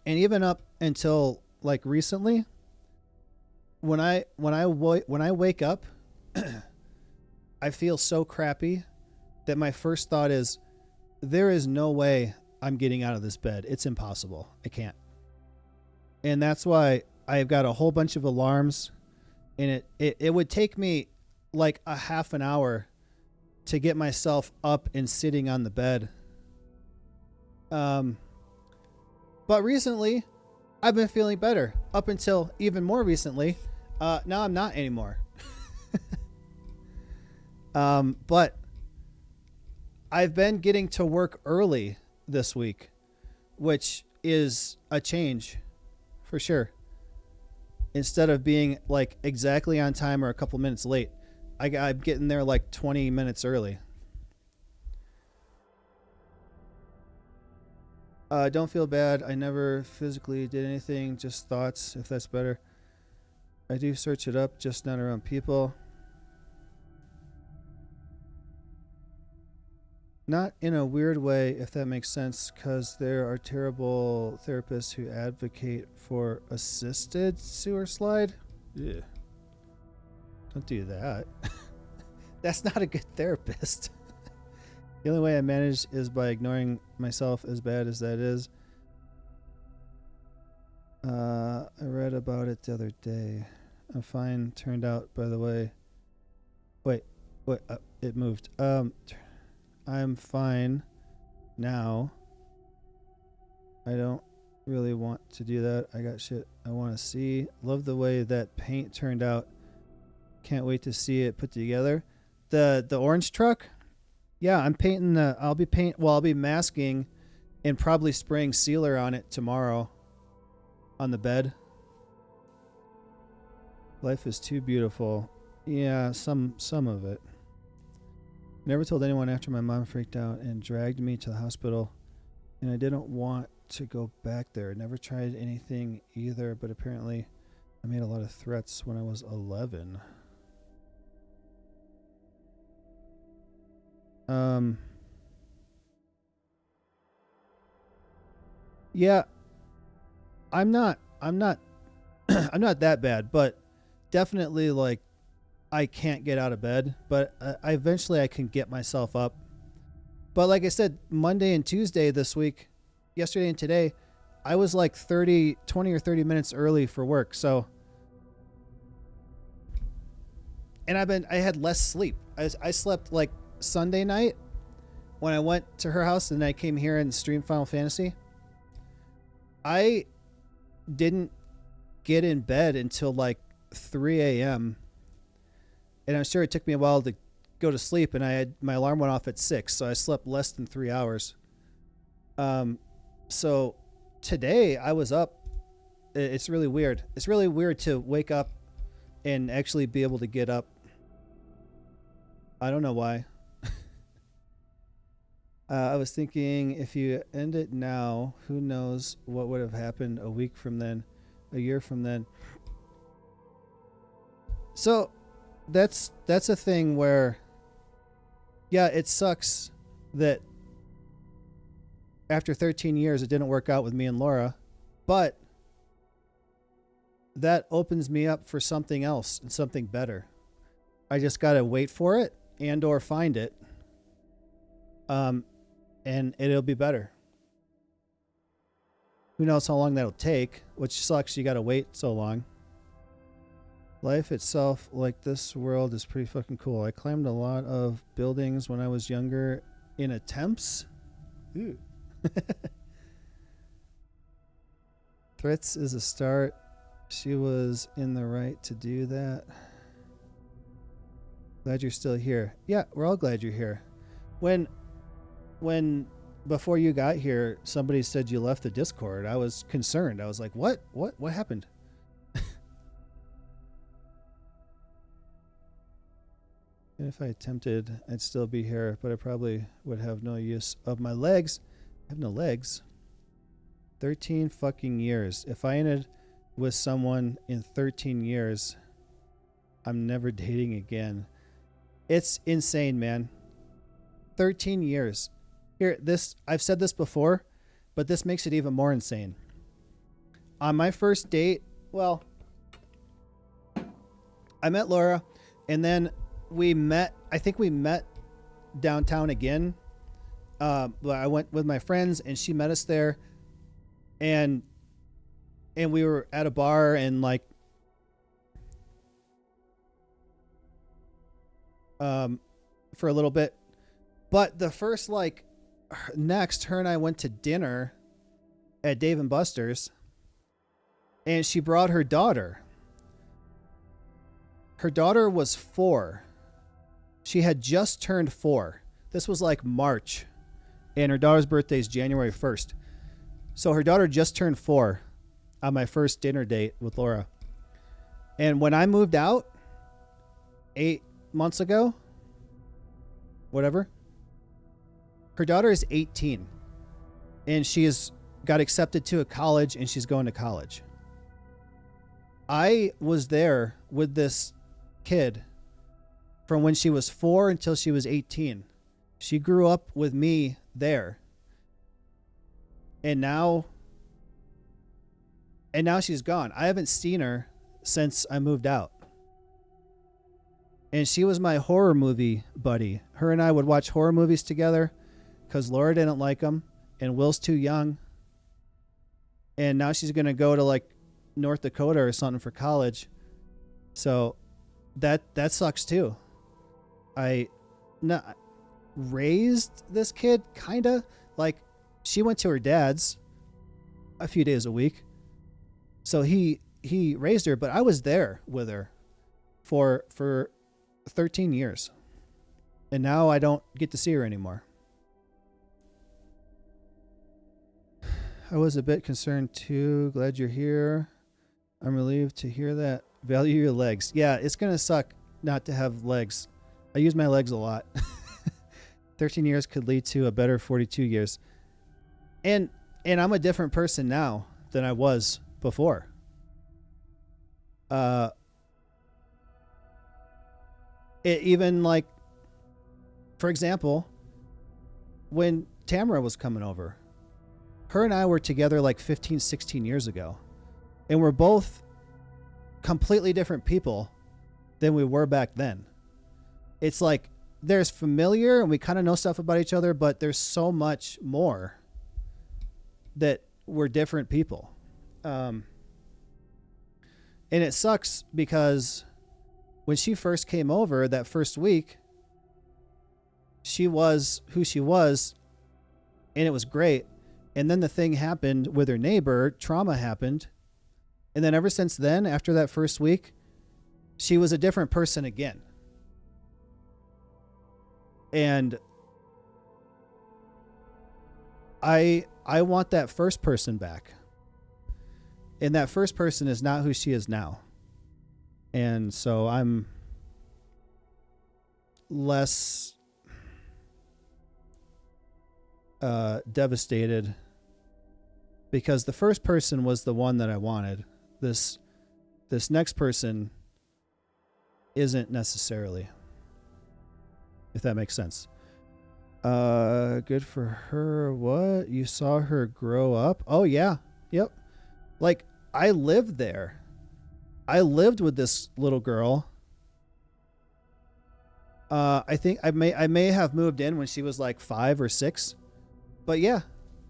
And even up until like recently, when I wake up, I feel so crappy that my first thought is, there is no way I'm getting out of this bed. It's impossible. I can't. And that's why I've got a whole bunch of alarms, and it would take me like a half an hour to get myself up and sitting on the bed. But recently, I've been feeling better. Up until even more recently. Now I'm not anymore. But I've been getting to work early this week, which is a change for sure. Instead of being like exactly on time or a couple minutes late, I'm getting there like 20 minutes early. Don't feel bad. I never physically did anything, just thoughts, if that's better. I do search it up, just not around people. Not in a weird way, if that makes sense, because there are terrible therapists who advocate for assisted sewer slide. Yeah. Don't do that. That's not a good therapist. The only way I manage is by ignoring myself, as bad as that is. I read about it the other day. I'm fine. Turned out, by the way. Wait. It moved. I'm fine now. I don't really want to do that. I got shit I want to see. Love the way that paint turned out. Can't wait to see it put together. The orange truck? Yeah, I'm painting I'll be masking and probably spraying sealer on it tomorrow on the bed. Life is too beautiful. Yeah, some of it. Never told anyone after my mom freaked out and dragged me to the hospital, and I didn't want to go back there. Never tried anything either, but apparently I made a lot of threats when I was 11. Yeah, I'm not I'm not that bad, but definitely like I can't get out of bed, but I eventually I can get myself up. But like I said, Monday and Tuesday this week, yesterday and today, I was like 20 or 30 minutes early for work. So, and I had less sleep. I slept like Sunday night when I went to her house and I came here and streamed Final Fantasy. I didn't get in bed until like 3 a.m. And I'm sure it took me a while to go to sleep, and my alarm went off at 6, so I slept less than 3 hours. So today I was up. It's really weird. It's really weird to wake up and actually be able to get up. I don't know why. I was thinking if you end it now, who knows what would have happened a week from then, a year from then. So that's a thing where, yeah, it sucks that after 13 years it didn't work out with me and Laura, but that opens me up for something else and something better. I just got to wait for it and or find it. And it'll be better. Who knows how long that'll take, which sucks. You got to wait so long. Life itself, like this world, is pretty fucking cool. I climbed a lot of buildings when I was younger in attempts. Ooh. Threats is a start. She was in the right to do that. Glad you're still here. Yeah, we're all glad you're here. When before you got here, somebody said you left the Discord, I was concerned. I was like, what happened? And if I attempted, I'd still be here, but I probably would have no use of my legs. I have no legs. 13 fucking years. If I ended with someone in 13 years, I'm never dating again. It's insane, man. 13 years. Here, I've said this before, but this makes it even more insane. On my first date, well, I met Laura, and then I think we met downtown again. I went with my friends and she met us there, and we were at a bar and like, for a little bit, But the first, like, next, her and I went to dinner at Dave and Buster's, and she brought her daughter. Her daughter was 4. She had just turned 4. This was like March, and her daughter's birthday is January 1st. So her daughter just turned 4 on my first dinner date with Laura. And when I moved out 8 months ago, whatever, her daughter is 18, and she has got accepted to a college, and she's going to college. I was there with this kid from when she was 4 until she was 18. She grew up with me there. And now she's gone. I haven't seen her since I moved out. And she was my horror movie buddy. Her and I would watch horror movies together because Laura didn't like them and Will's too young. And now she's going to go to like North Dakota or something for college. So that sucks too. I raised this kid kind of like she went to her dad's a few days a week. So he raised her, but I was there with her for 13 years. And now I don't get to see her anymore. I was a bit concerned too. Glad you're here. I'm relieved to hear that. Value your legs. Yeah, it's going to suck not to have legs. I use my legs a lot. 13 years could lead to a better 42 years. And I'm a different person now than I was before. It even like, for example, when Tamara was coming over, her and I were together like 15, 16 years ago. And we're both completely different people than we were back then. It's like there's familiar and we kind of know stuff about each other, but there's so much more that we're different people. And it sucks because when she first came over that first week, she was who she was and it was great. And then the thing happened with her neighbor, trauma happened. And then ever since then, after that first week, she was a different person again. And I want that first person back. And that first person is not who she is now. And so I'm less devastated because the first person was the one that I wanted. This next person isn't necessarily, if that makes sense. Good for her. What? You saw her grow up? Oh yeah. Yep. Like I lived there. I lived with this little girl. I think I may have moved in when she was like 5 or 6. But yeah,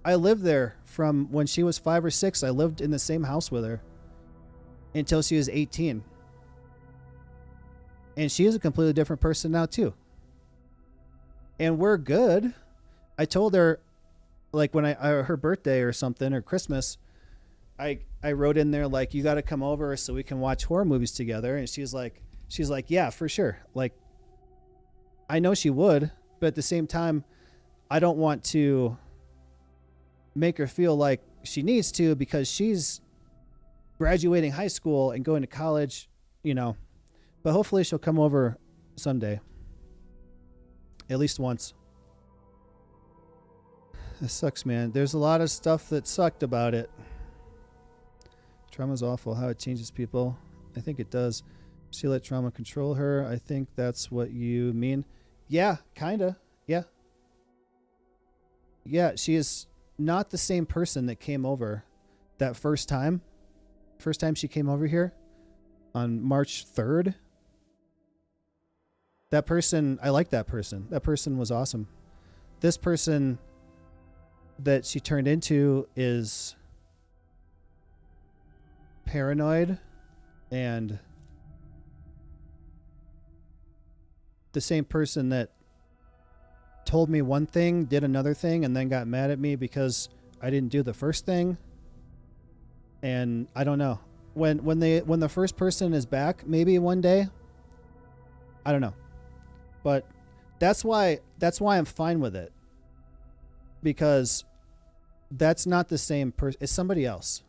I lived there from when she was 5 or 6. I lived in the same house with her until she was 18. And she is a completely different person now too. And we're good. I told her, like when her birthday or something or Christmas, I wrote in there like, you got to come over so we can watch horror movies together. And she's like, yeah, for sure. Like, I know she would, but at the same time, I don't want to make her feel like she needs to because she's graduating high school and going to college, you know. But hopefully she'll come over someday. At least once. This sucks, man. There's a lot of stuff that sucked about it. Trauma's awful. How it changes people. I think it does. She let trauma control her. I think that's what you mean. Yeah, kinda. Yeah. Yeah, she is not the same person that came over that first time. First time she came over here on March 3rd. That person, I like that person. That person was awesome. This person that she turned into is paranoid and the same person that told me one thing, did another thing, and then got mad at me because I didn't do the first thing. And I don't know. When the first person is back, maybe one day. I don't know. But that's why I'm fine with it. Because that's not the same person. It's somebody else.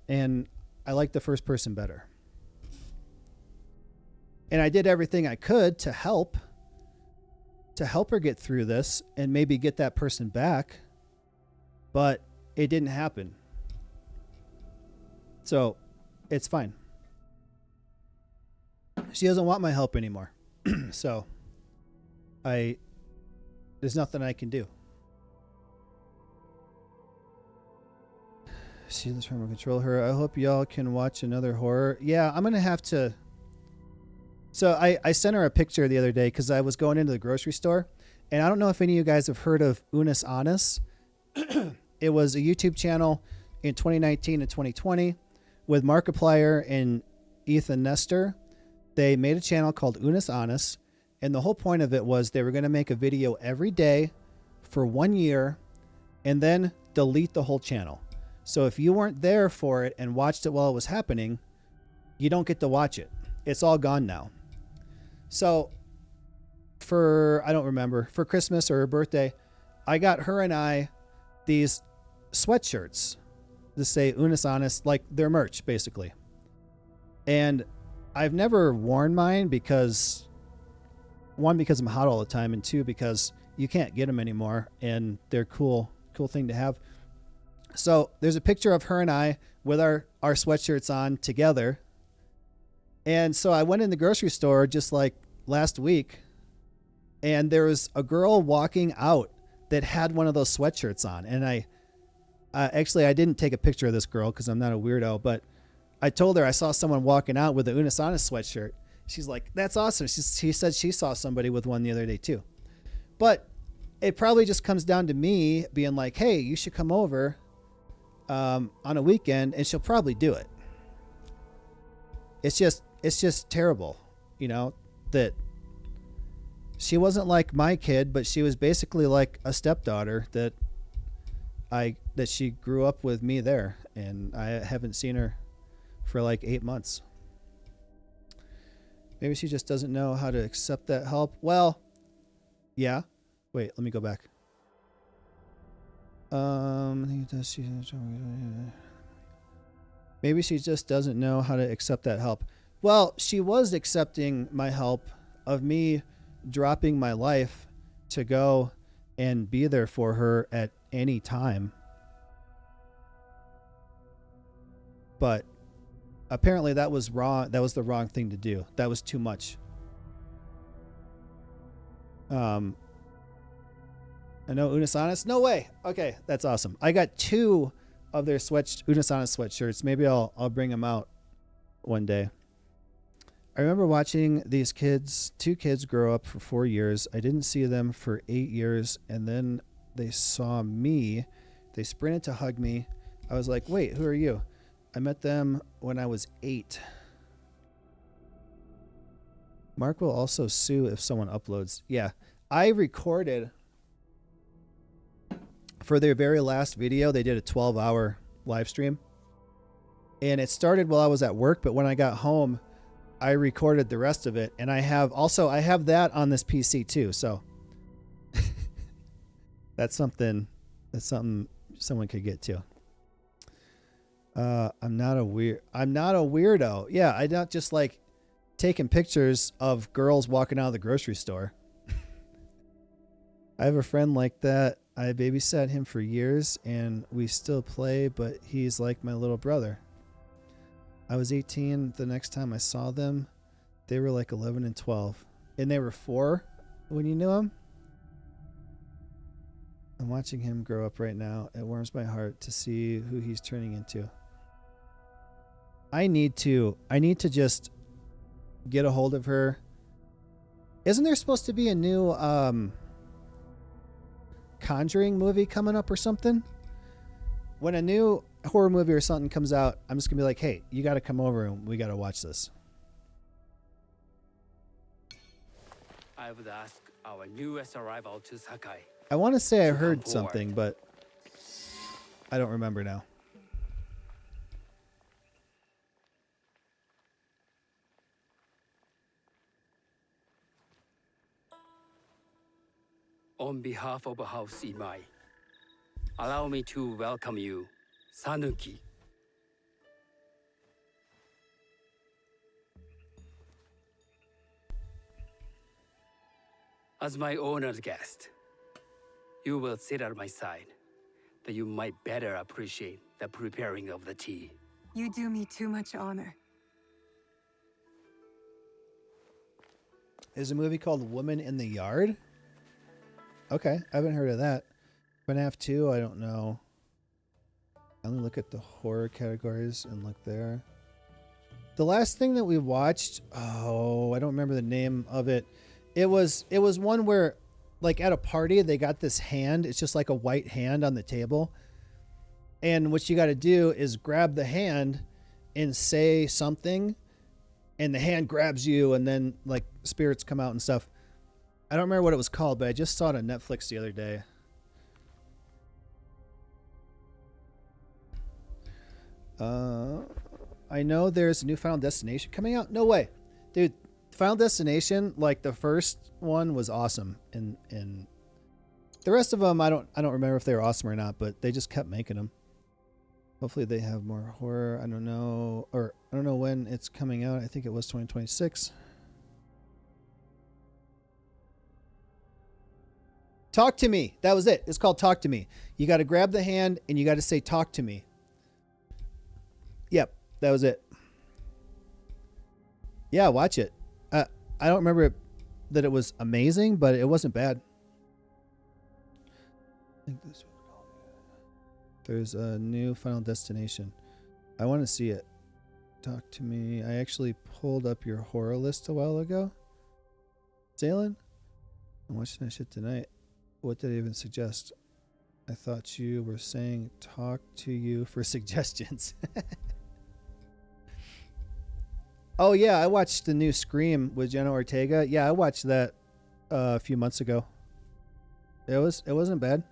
And I like the first person better. And I did everything I could to help her get through this and maybe get that person back. But it didn't happen. So it's fine. She doesn't want my help anymore. So there's nothing I can do. See this remote control her. I hope y'all can watch another horror. Yeah, I'm going to have to. So I sent her a picture the other day because I was going into the grocery store. And I don't know if any of you guys have heard of Unis Honest. It was a YouTube channel in 2019 and 2020 with Markiplier and Ethan Nestor. They made a channel called Unis Honest. And the whole point of it was they were going to make a video every day for 1 year and then delete the whole channel. So if you weren't there for it and watched it while it was happening, you don't get to watch it. It's all gone now. So I don't remember, for Christmas or her birthday, I got her and I these sweatshirts that say Unis Honest, like their merch, basically. And I've never worn mine because, one, because I'm hot all the time, and two, because you can't get them anymore, and they're cool thing to have. So there's a picture of her and I with our sweatshirts on together. And so I went in the grocery store just like last week, and there was a girl walking out that had one of those sweatshirts on. And I didn't take a picture of this girl because I'm not a weirdo, but I told her I saw someone walking out with a Unis Honest sweatshirt. She's like, that's awesome. She said she saw somebody with one the other day too. But it probably just comes down to me being like, hey, you should come over on a weekend, and she'll probably do it. It's just terrible, you know, that she wasn't like my kid, but she was basically like a stepdaughter that she grew up with me there, and I haven't seen her for like 8 months. Maybe she just doesn't know how to accept that help. Well, yeah. Wait, let me go back. Maybe she just doesn't know how to accept that help. Well, she was accepting my help of me dropping my life to go and be there for her at any time. But apparently that was wrong. That was the wrong thing to do. That was too much. I know Unis Honest. No way. Okay, that's awesome. I got 2 of their Unis Honest sweatshirts. Maybe I'll bring them out one day. I remember watching these 2 kids grow up for 4 years. I didn't see them for 8 years, and then they saw me. They sprinted to hug me. I was like, wait, who are you? I met them when I was 8. Mark will also sue if someone uploads. Yeah, I recorded for their very last video. They did a 12-hour live stream, and it started while I was at work, but when I got home, I recorded the rest of it, and I have that on this PC too. So that's something someone could get to. I'm not a weirdo. Yeah, I don't just like taking pictures of girls walking out of the grocery store. I have a friend like that. I babysat him for years, and we still play, but he's like my little brother. I was 18 the next time I saw them. They were like 11 and 12. And they were 4 when you knew them? I'm watching him grow up right now. It warms my heart to see who he's turning into. I need to just get a hold of her. Isn't there supposed to be a new Conjuring movie coming up or something? When a new horror movie or something comes out, I'm just gonna be like, hey, you gotta come over and we gotta watch this. I would ask our newest arrival to Sakai. I want to say I To come heard forward. something, but I don't remember now. On behalf of House Imai, allow me to welcome you, Sanuki. As my honored guest, you will sit at my side, that you might better appreciate the preparing of the tea. You do me too much honor. There's a movie called Woman in the Yard. Okay, I haven't heard of that. FNAF 2, I don't know. I only look at the horror categories and look there. The last thing that we watched, oh, I don't remember the name of it. It was one where, like, at a party, they got this hand. It's just like a white hand on the table. And what you got to do is grab the hand and say something, and the hand grabs you, and then, like, spirits come out and stuff. I don't remember what it was called, but I just saw it on Netflix the other day. I know there's a new Final Destination coming out. No way. Dude, Final Destination, like the first one was awesome. And the rest of them, I don't remember if they were awesome or not, but they just kept making them. Hopefully they have more horror. I don't know. Or I don't know when it's coming out. I think it was 2026. Talk to me. That was it. It's called Talk to Me. You got to grab the hand and you got to say, talk to me. Yep. That was it. Yeah, watch it. I don't remember that it was amazing, but it wasn't bad. I think this was called. There's a new Final Destination. I want to see it. Talk to me. I actually pulled up your horror list a while ago. Zaylen? I'm watching that shit tonight. What did it even suggest? I thought you were saying talk to you for suggestions. Oh yeah, I watched the new Scream with Jenna Ortega. Yeah, I watched that a few months ago. It wasn't bad.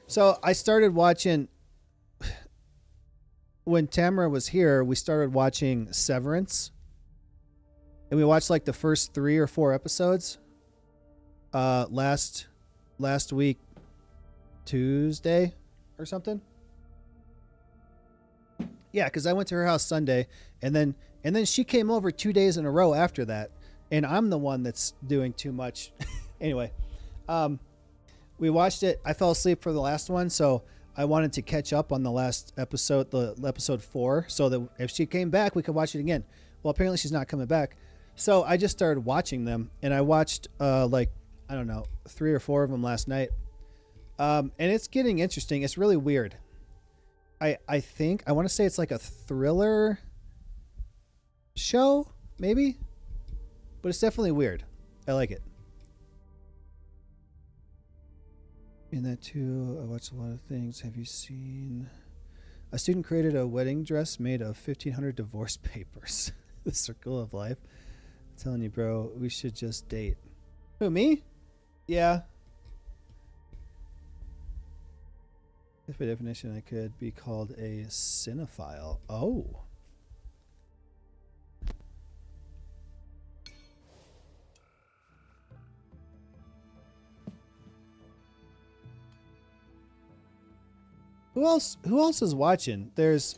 So I started watching when Tamara was here. We started watching Severance, and we watched like the first 3 or 4 episodes. Last week, Tuesday or something. Yeah, because I went to her house Sunday, and then she came over 2 days in a row after that, and I'm the one that's doing too much. Anyway, we watched it. I fell asleep for the last one, so I wanted to catch up on the last episode, the episode 4, so that if she came back, we could watch it again. Well, apparently she's not coming back, so I just started watching them, and I watched like, I don't know, 3 or 4 of them last night, and it's getting interesting. It's really weird. I think I want to say it's like a thriller show, maybe, but it's definitely weird. I like it. In that too, I watched a lot of things. Have you seen? A student created a wedding dress made of 1,500 divorce papers. The circle of life. I'm telling you, bro, we should just date. Who, me? Yeah. If by definition I could be called a cinephile. Oh. Who else is watching? There's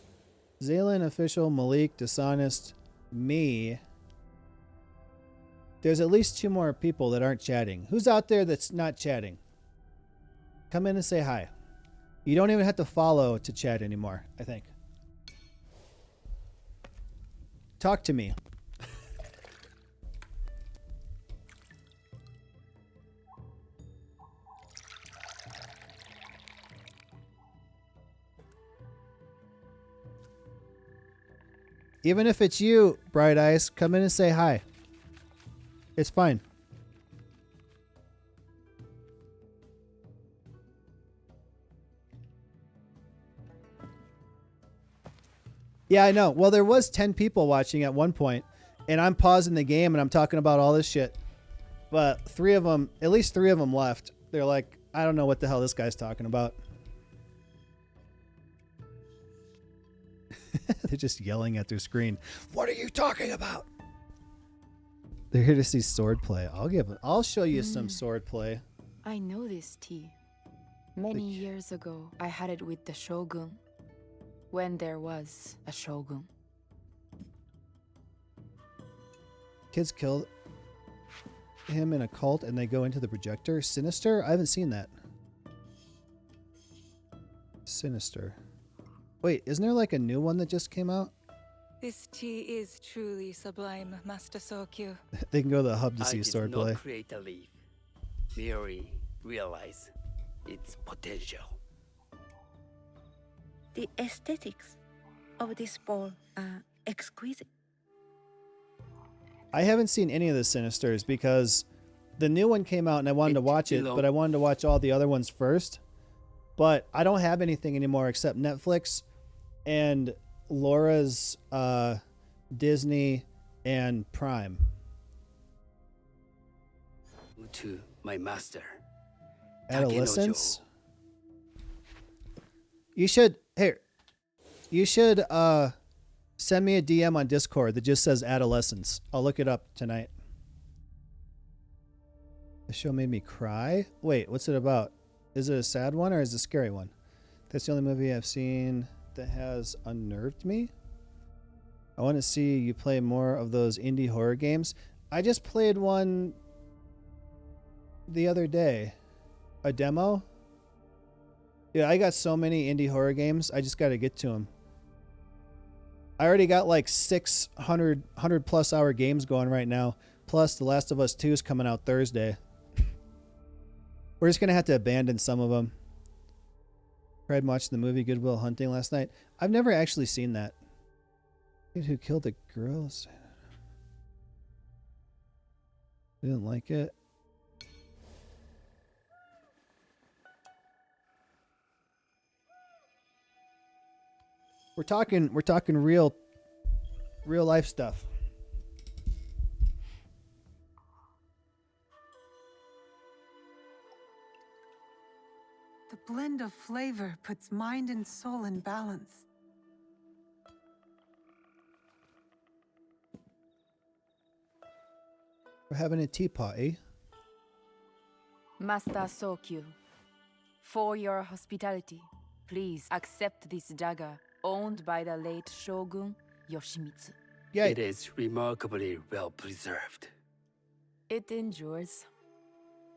Zaylen, Official, Malik, Dishonest, me. There's at least 2 more people that aren't chatting. Who's out there that's not chatting? Come in and say hi. You don't even have to follow to chat anymore, I think. Talk to me. Even if it's you, Bright Eyes, come in and say hi. It's fine. Yeah, I know. Well, there was 10 people watching at one point, and I'm pausing the game and I'm talking about all this shit. But at least three of them left. They're like, I don't know what the hell this guy's talking about. They're just yelling at their screen. What are you talking about? They're here to see sword play. I'll show you some sword play. I know this tea. Many years ago, I had it with the shogun. When there was a shogun. Kids killed him in a cult and they go into the projector. Sinister? I haven't seen that. Sinister. Wait, isn't there like a new one that just came out? This tea is truly sublime, Master Sokyu. They can go to the hub to see sword play. I did not create a leaf, merely realize its potential. The aesthetics of this ball are exquisite. I haven't seen any of the Sinisters because the new one came out and I wanted to watch it, but I wanted to watch all the other ones first. But I don't have anything anymore except Netflix and Laura's Disney and Prime. To my master. Adolescence? You should send me a DM on Discord that just says Adolescence. I'll look it up tonight. The show made me cry. Wait, what's it about? Is it a sad one or is it a scary one? That's the only movie I've seen that has unnerved me. I want to see you play more of those indie horror games. I just played one the other day. A demo. Yeah, I got so many indie horror games. I just got to get to them. I already got like 600 plus hour games going right now. Plus The Last of Us 2 is coming out Thursday. We're just going to have to abandon some of them. Cried watching the movie Good Will Hunting last night. I've never actually seen that. Kid who killed the girls. Didn't like it. We're talking real life stuff. The blend of flavor puts mind and soul in balance. We're having a teapot, eh? Master Sokyu, for your hospitality, please accept this dagger owned by the late Shogun Yoshimitsu. Yeah. It is remarkably well preserved. It endures,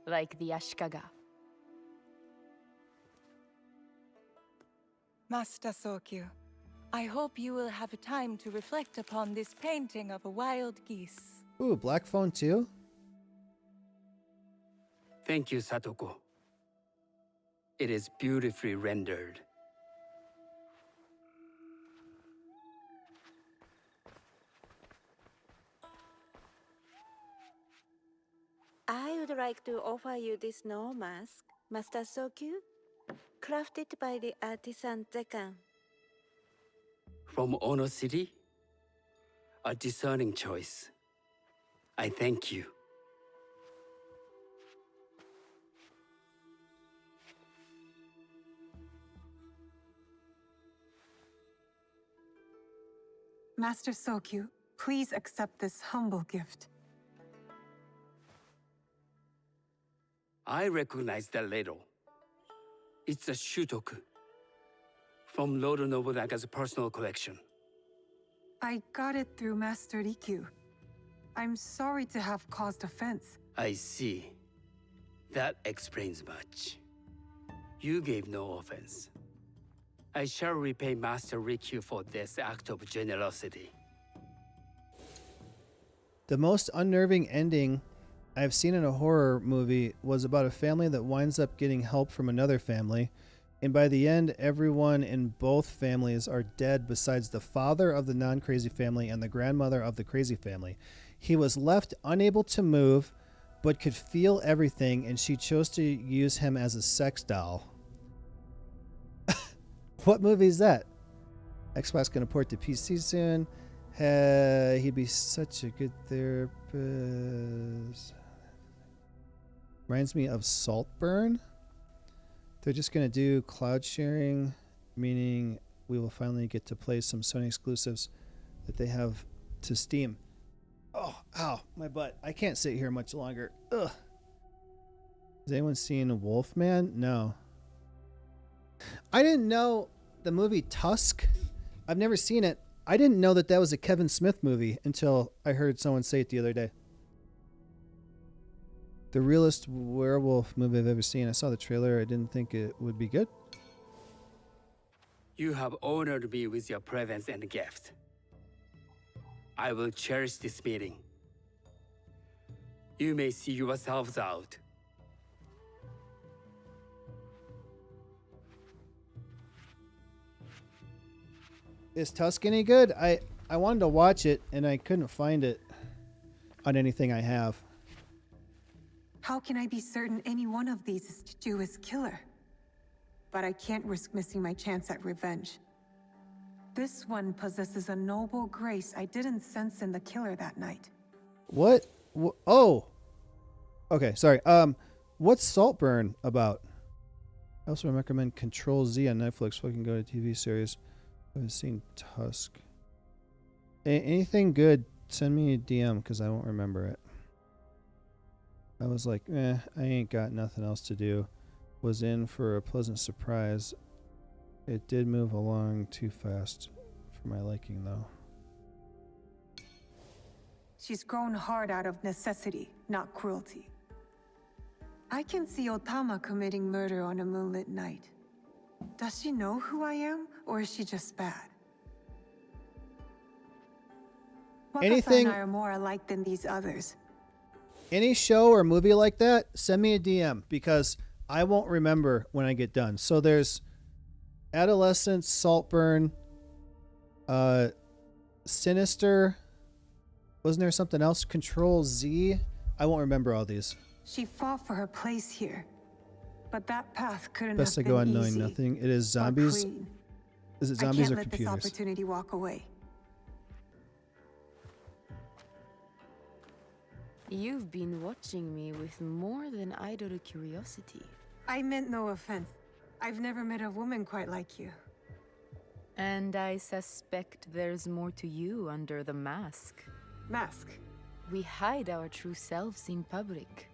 like the Ashikaga. Master Sokyu, I hope you will have time to reflect upon this painting of a wild geese. Ooh, Black Phone too? Thank you, Satoko. It is beautifully rendered. I would like to offer you this snow mask, Master Sokyu, crafted by the artisan Zekan. From Ono City? A discerning choice. I thank you. Master Sokyu, please accept this humble gift. I recognize that ladle. It's a shutoku from Lord Nobunaga's personal collection. I got it through Master Rikyu. I'm sorry to have caused offense. I see. That explains much. You gave no offense. I shall repay Master Rikyu for this act of generosity. The most unnerving ending I've seen in a horror movie was about a family that winds up getting help from another family, and by the end, everyone in both families are dead besides the father of the non-crazy family and the grandmother of the crazy family. He was left unable to move, but could feel everything, and she chose to use him as a sex doll. What movie is that? Xbox gonna port to PC soon. He'd be such a good therapist. Reminds me of Saltburn. They're just going to do cloud sharing, meaning we will finally get to play some Sony exclusives that they have to Steam. Oh, ow, my butt. I can't sit here much longer. Ugh. Has anyone seen Wolfman? No. I didn't know the movie Tusk. I've never seen it. I didn't know that was a Kevin Smith movie until I heard someone say it the other day. The realest werewolf movie I've ever seen. I saw the trailer. I didn't think it would be good. You have honored me with your presence and gift. I will cherish this meeting. You may see yourselves out. Is Tusk any good? I wanted to watch it and I couldn't find it on anything I have. How can I be certain any one of these is to do his killer? But I can't risk missing my chance at revenge. This one possesses a noble grace I didn't sense in the killer that night. What? Oh. Okay, sorry. What's Saltburn about? I also recommend Control Z on Netflix. Fucking go to TV series. I haven't seen Tusk. Anything good, send me a DM because I won't remember it. I was like, I ain't got nothing else to do. Was in for a pleasant surprise. It did move along too fast for my liking, though. She's grown hard out of necessity, not cruelty. I can see Otama committing murder on a moonlit night. Does she know who I am, or is she just bad? Anything Waka and I are more alike than these others. Any show or movie like that, send me a DM because I won't remember when I get done. So there's Adolescence, Saltburn, Sinister. Wasn't there something else? Control Z? I won't remember all these. She fought for her place here, but that path couldn't Best to have go been on knowing easy nothing. It is or zombies. clean. Is it zombies I or can't let computers? this opportunity walk away. You've been watching me with more than idle curiosity. I meant no offense. I've never met a woman quite like you. And I suspect there's more to you under the mask. Mask? We hide our true selves in public.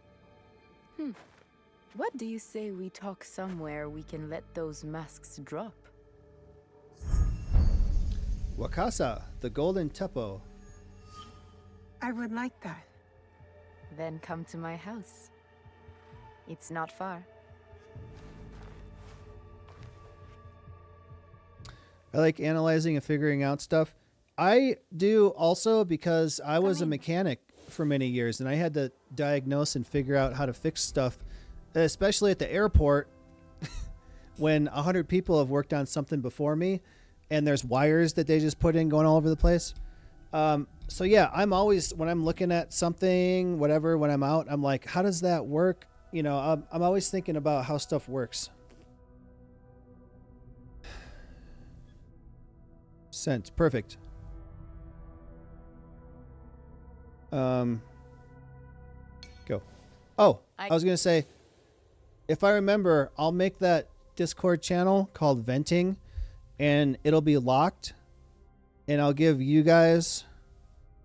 What do you say we talk somewhere we can let those masks drop? Wakasa, the Golden Teppo. I would like that. Then come to my house. It's not far. I like analyzing and figuring out stuff. I do also because I was a mechanic for many years and I had to diagnose and figure out how to fix stuff, especially at the airport when 100 people have worked on something before me and there's wires that they just put in going all over the place. So yeah, I'm always, when I'm looking at something, whatever, when I'm out, I'm like, how does that work? You know, I'm always thinking about how stuff works. Sent. Perfect. Go. Oh, I was going to say, if I remember, I'll make that Discord channel called Venting and it'll be locked and I'll give you guys,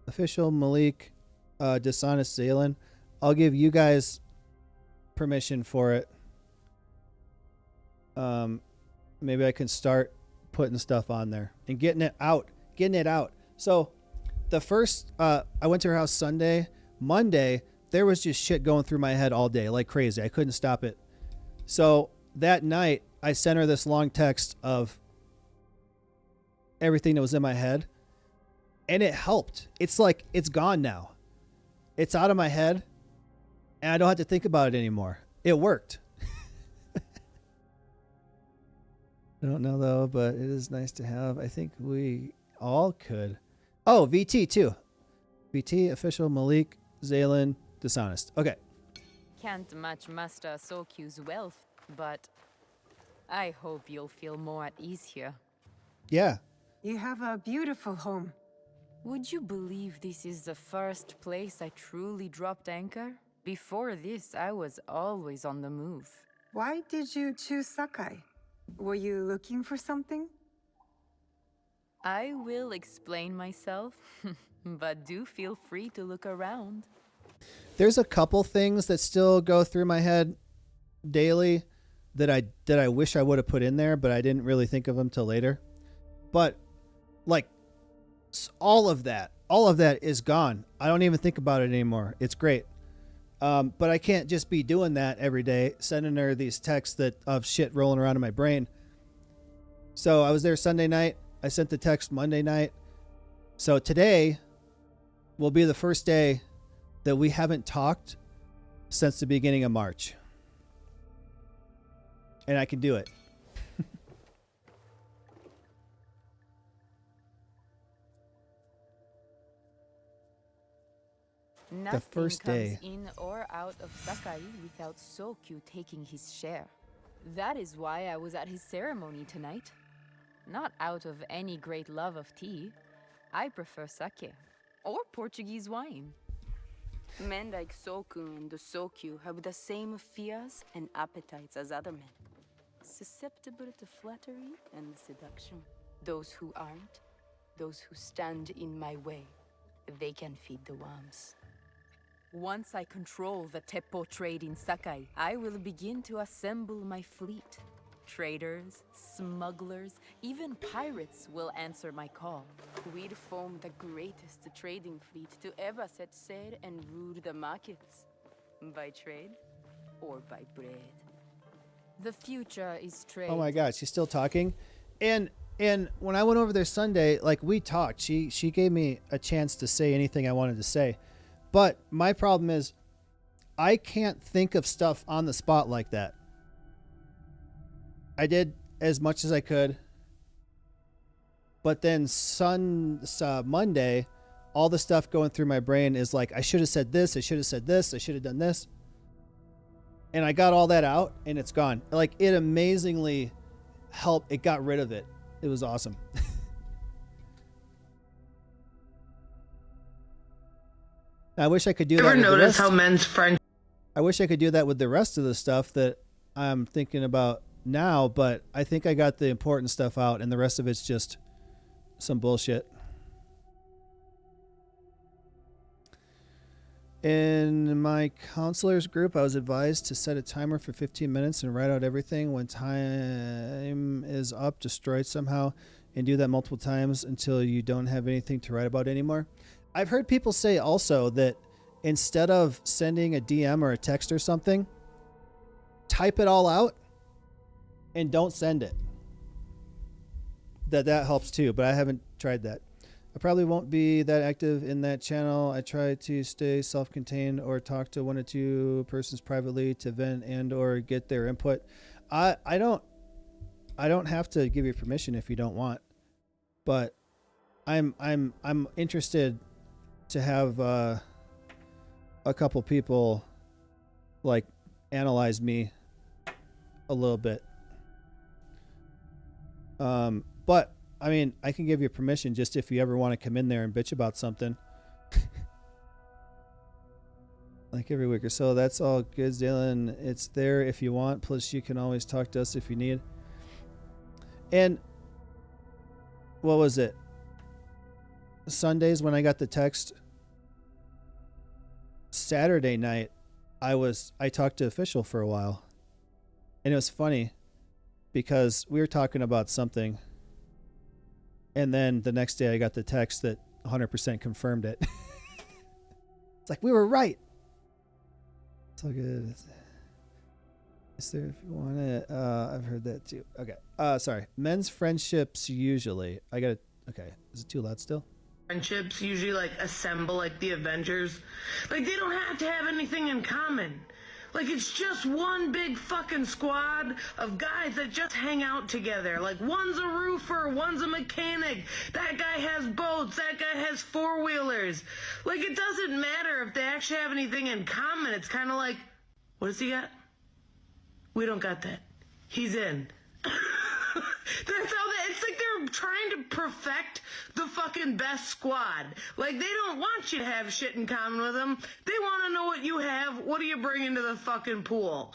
Official, Malik, Dishonest Zaylen, I'll give you guys permission for it. Maybe I can start putting stuff on there and getting it out. So the first, I went to her house Sunday. Monday, there was just shit going through my head all day like crazy. I couldn't stop it. So that night, I sent her this long text of everything that was in my head. And it helped. It's like, it's gone now. It's out of my head. And I don't have to think about it anymore. It worked. I don't know though, but it is nice to have. I think we all could. Oh, VT too. VT, Official, Malik, Zaylen, Dishonest. Okay. Can't match Master Sokyu's wealth, but I hope you'll feel more at ease here. Yeah. You have a beautiful home. Would you believe this is the first place I truly dropped anchor? Before this, I was always on the move. Why did you choose Sakai? Were you looking for something? I will explain myself, but do feel free to look around. There's a couple things that still go through my head daily that I wish I would have put in there, but I didn't really think of them till later. But like all of that is gone. I don't even think about it anymore. It's great. But I can't just be doing that every day, sending her these texts of shit rolling around in my brain. So I was there Sunday night. I sent the text Monday night. So today will be the first day that we haven't talked since the beginning of March. And I can do it. Nothing the first day. comes in or out of Sakai without Sokyu taking his share. That is why I was at his ceremony tonight. Not out of any great love of tea. I prefer sake or Portuguese wine. Men like Soku and the Sokyu have the same fears and appetites as other men. Susceptible to flattery and seduction. Those who aren't, those who stand in my way, they can feed the worms. Once I control the Teppo trade in Sakai, I will begin to assemble my fleet. Traders, smugglers, even pirates will answer my call. We'd form the greatest trading fleet to ever set sail and rule the markets. By trade or by bread. The future is trade. Oh my God, she's still talking. And when I went over there Sunday, like we talked, she gave me a chance to say anything I wanted to say. But my problem is I can't think of stuff on the spot like that. I did as much as I could. But then Monday, all the stuff going through my brain is like, I should have said this, I should have said this, I should have done this. And I got all that out and it's gone. Like it amazingly helped. It got rid of it. It was awesome. I wish I could do that. Ever notice how men's friends? I wish I could do that with the rest of the stuff that I'm thinking about now, but I think I got the important stuff out, and the rest of it's just some bullshit. In my counselor's group, I was advised to set a timer for 15 minutes and write out everything. When time is up, destroy it somehow, and do that multiple times until you don't have anything to write about anymore. I've heard people say also that instead of sending a DM or a text or something, type it all out and don't send it. That helps too, but I haven't tried that. I probably won't be that active in that channel. I try to stay self-contained or talk to one or two persons privately to vent and or get their input. I don't have to give you permission if you don't want, but I'm interested to have a couple people like analyze me a little bit. But I mean, I can give you permission just if you ever want to come in there and bitch about something. Like every week or so. That's all good, Dylan. It's there if you want. Plus, you can always talk to us if you need. And what was it? Sundays when I got the text. Saturday night, I talked to Official for a while. And it was funny because we were talking about something. And then the next day I got the text that 100% confirmed it. It's like, we were right. It's all good. Is there if you want it? I've heard that too. Okay. Sorry. Men's friendships usually. Okay. Is it too loud still? Friendships usually like assemble like the Avengers. Like they don't have to have anything in common. Like it's just one big fucking squad of guys that just hang out together. Like one's a roofer, one's a mechanic. That guy has boats, that guy has four-wheelers. Like it doesn't matter if they actually have anything in common. It's kind of like, what does he got? We don't got that. He's in. That's how it's like they're they're trying to perfect the fucking best squad. Like, they don't want you to have shit in common with them. They want to know what you have. What are you bringing to the fucking pool?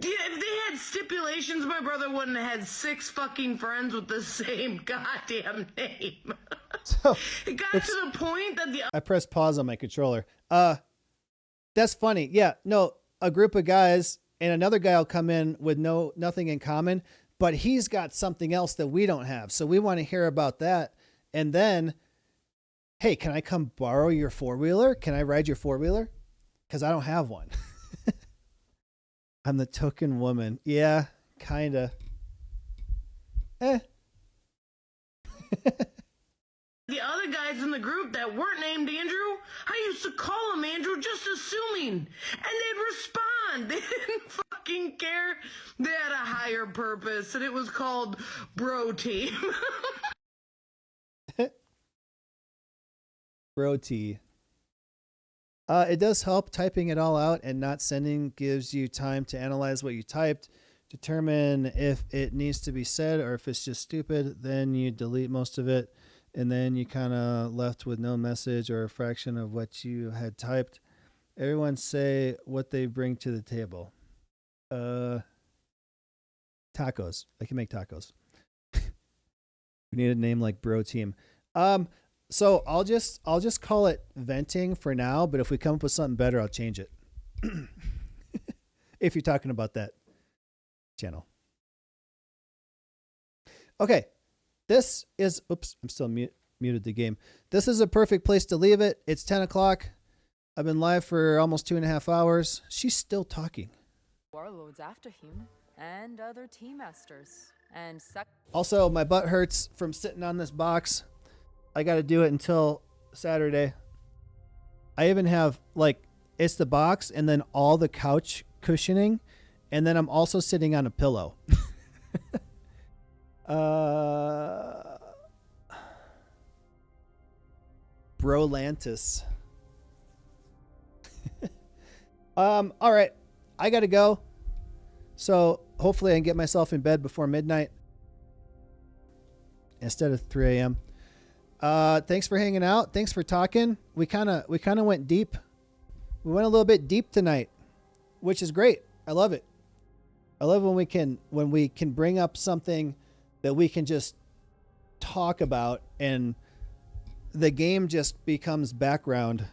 Yeah, if they had stipulations, my brother wouldn't have had 6 fucking friends with the same goddamn name. So it got to the point that I pressed pause on my controller. That's funny. Yeah, no, a group of guys and another guy will come in with nothing in common, but he's got something else that we don't have. So we want to hear about that. And then, hey, can I come borrow your 4-wheeler? Can I ride your 4-wheeler? Because I don't have one. I'm the token woman. Yeah, kinda. The other guys in the group that weren't named Andrew, I used to call them Andrew just assuming. And they'd respond. They didn't fucking care. They had a higher purpose, and it was called Bro Team. Bro T. It does help typing it all out and not sending gives you time to analyze what you typed, determine if it needs to be said or if it's just stupid. Then you delete most of it. And then you kind of left with no message or a fraction of what you had typed. Everyone say what they bring to the table. Tacos. I can make tacos. We need a name like Bro Team. So I'll just call it venting for now, but if we come up with something better, I'll change it. If you're talking about that channel. Okay. This is, oops, I'm still muted the game. This is a perfect place to leave it. It's 10 o'clock. I've been live for almost 2.5 hours. She's still talking. Warlords after him and other team masters and Also, my butt hurts from sitting on this box. I got to do it until Saturday. I even have, like, it's the box and then all the couch cushioning. And then I'm also sitting on a pillow. Brolantis. All right. I got to go. So hopefully I can get myself in bed before midnight instead of 3 a.m. Thanks for hanging out. Thanks for talking. We kind of went deep. We went a little bit deep tonight, which is great. I love it. I love when we can bring up something that we can just talk about and the game just becomes background.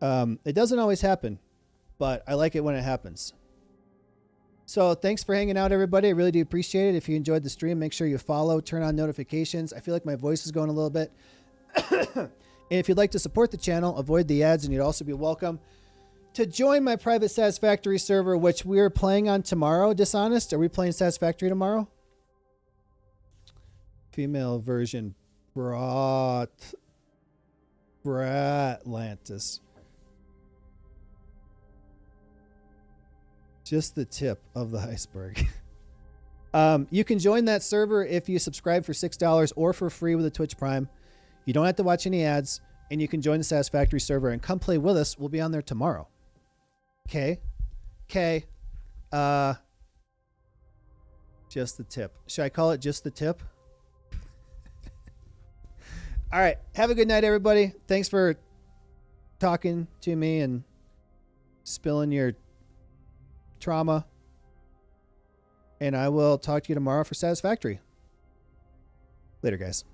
It doesn't always happen, but I like it when it happens. So thanks for hanging out, everybody. I really do appreciate it. If you enjoyed the stream, make sure you follow, turn on notifications. I feel like my voice is going a little bit. And if you'd like to support the channel, avoid the ads, and you'd also be welcome to join my private Satisfactory server, which we're playing on tomorrow. Dishonest, are we playing Satisfactory tomorrow? Female version, Bratlantis. Just the tip of the iceberg. You can join that server if you subscribe for $6 or for free with a Twitch Prime. You don't have to watch any ads, and you can join the Satisfactory server and come play with us. We'll be on there tomorrow. Okay. Just the tip. Should I call it just the tip? All right. Have a good night, everybody. Thanks for talking to me and spilling your trauma. And I will talk to you tomorrow for Satisfactory. Later, guys.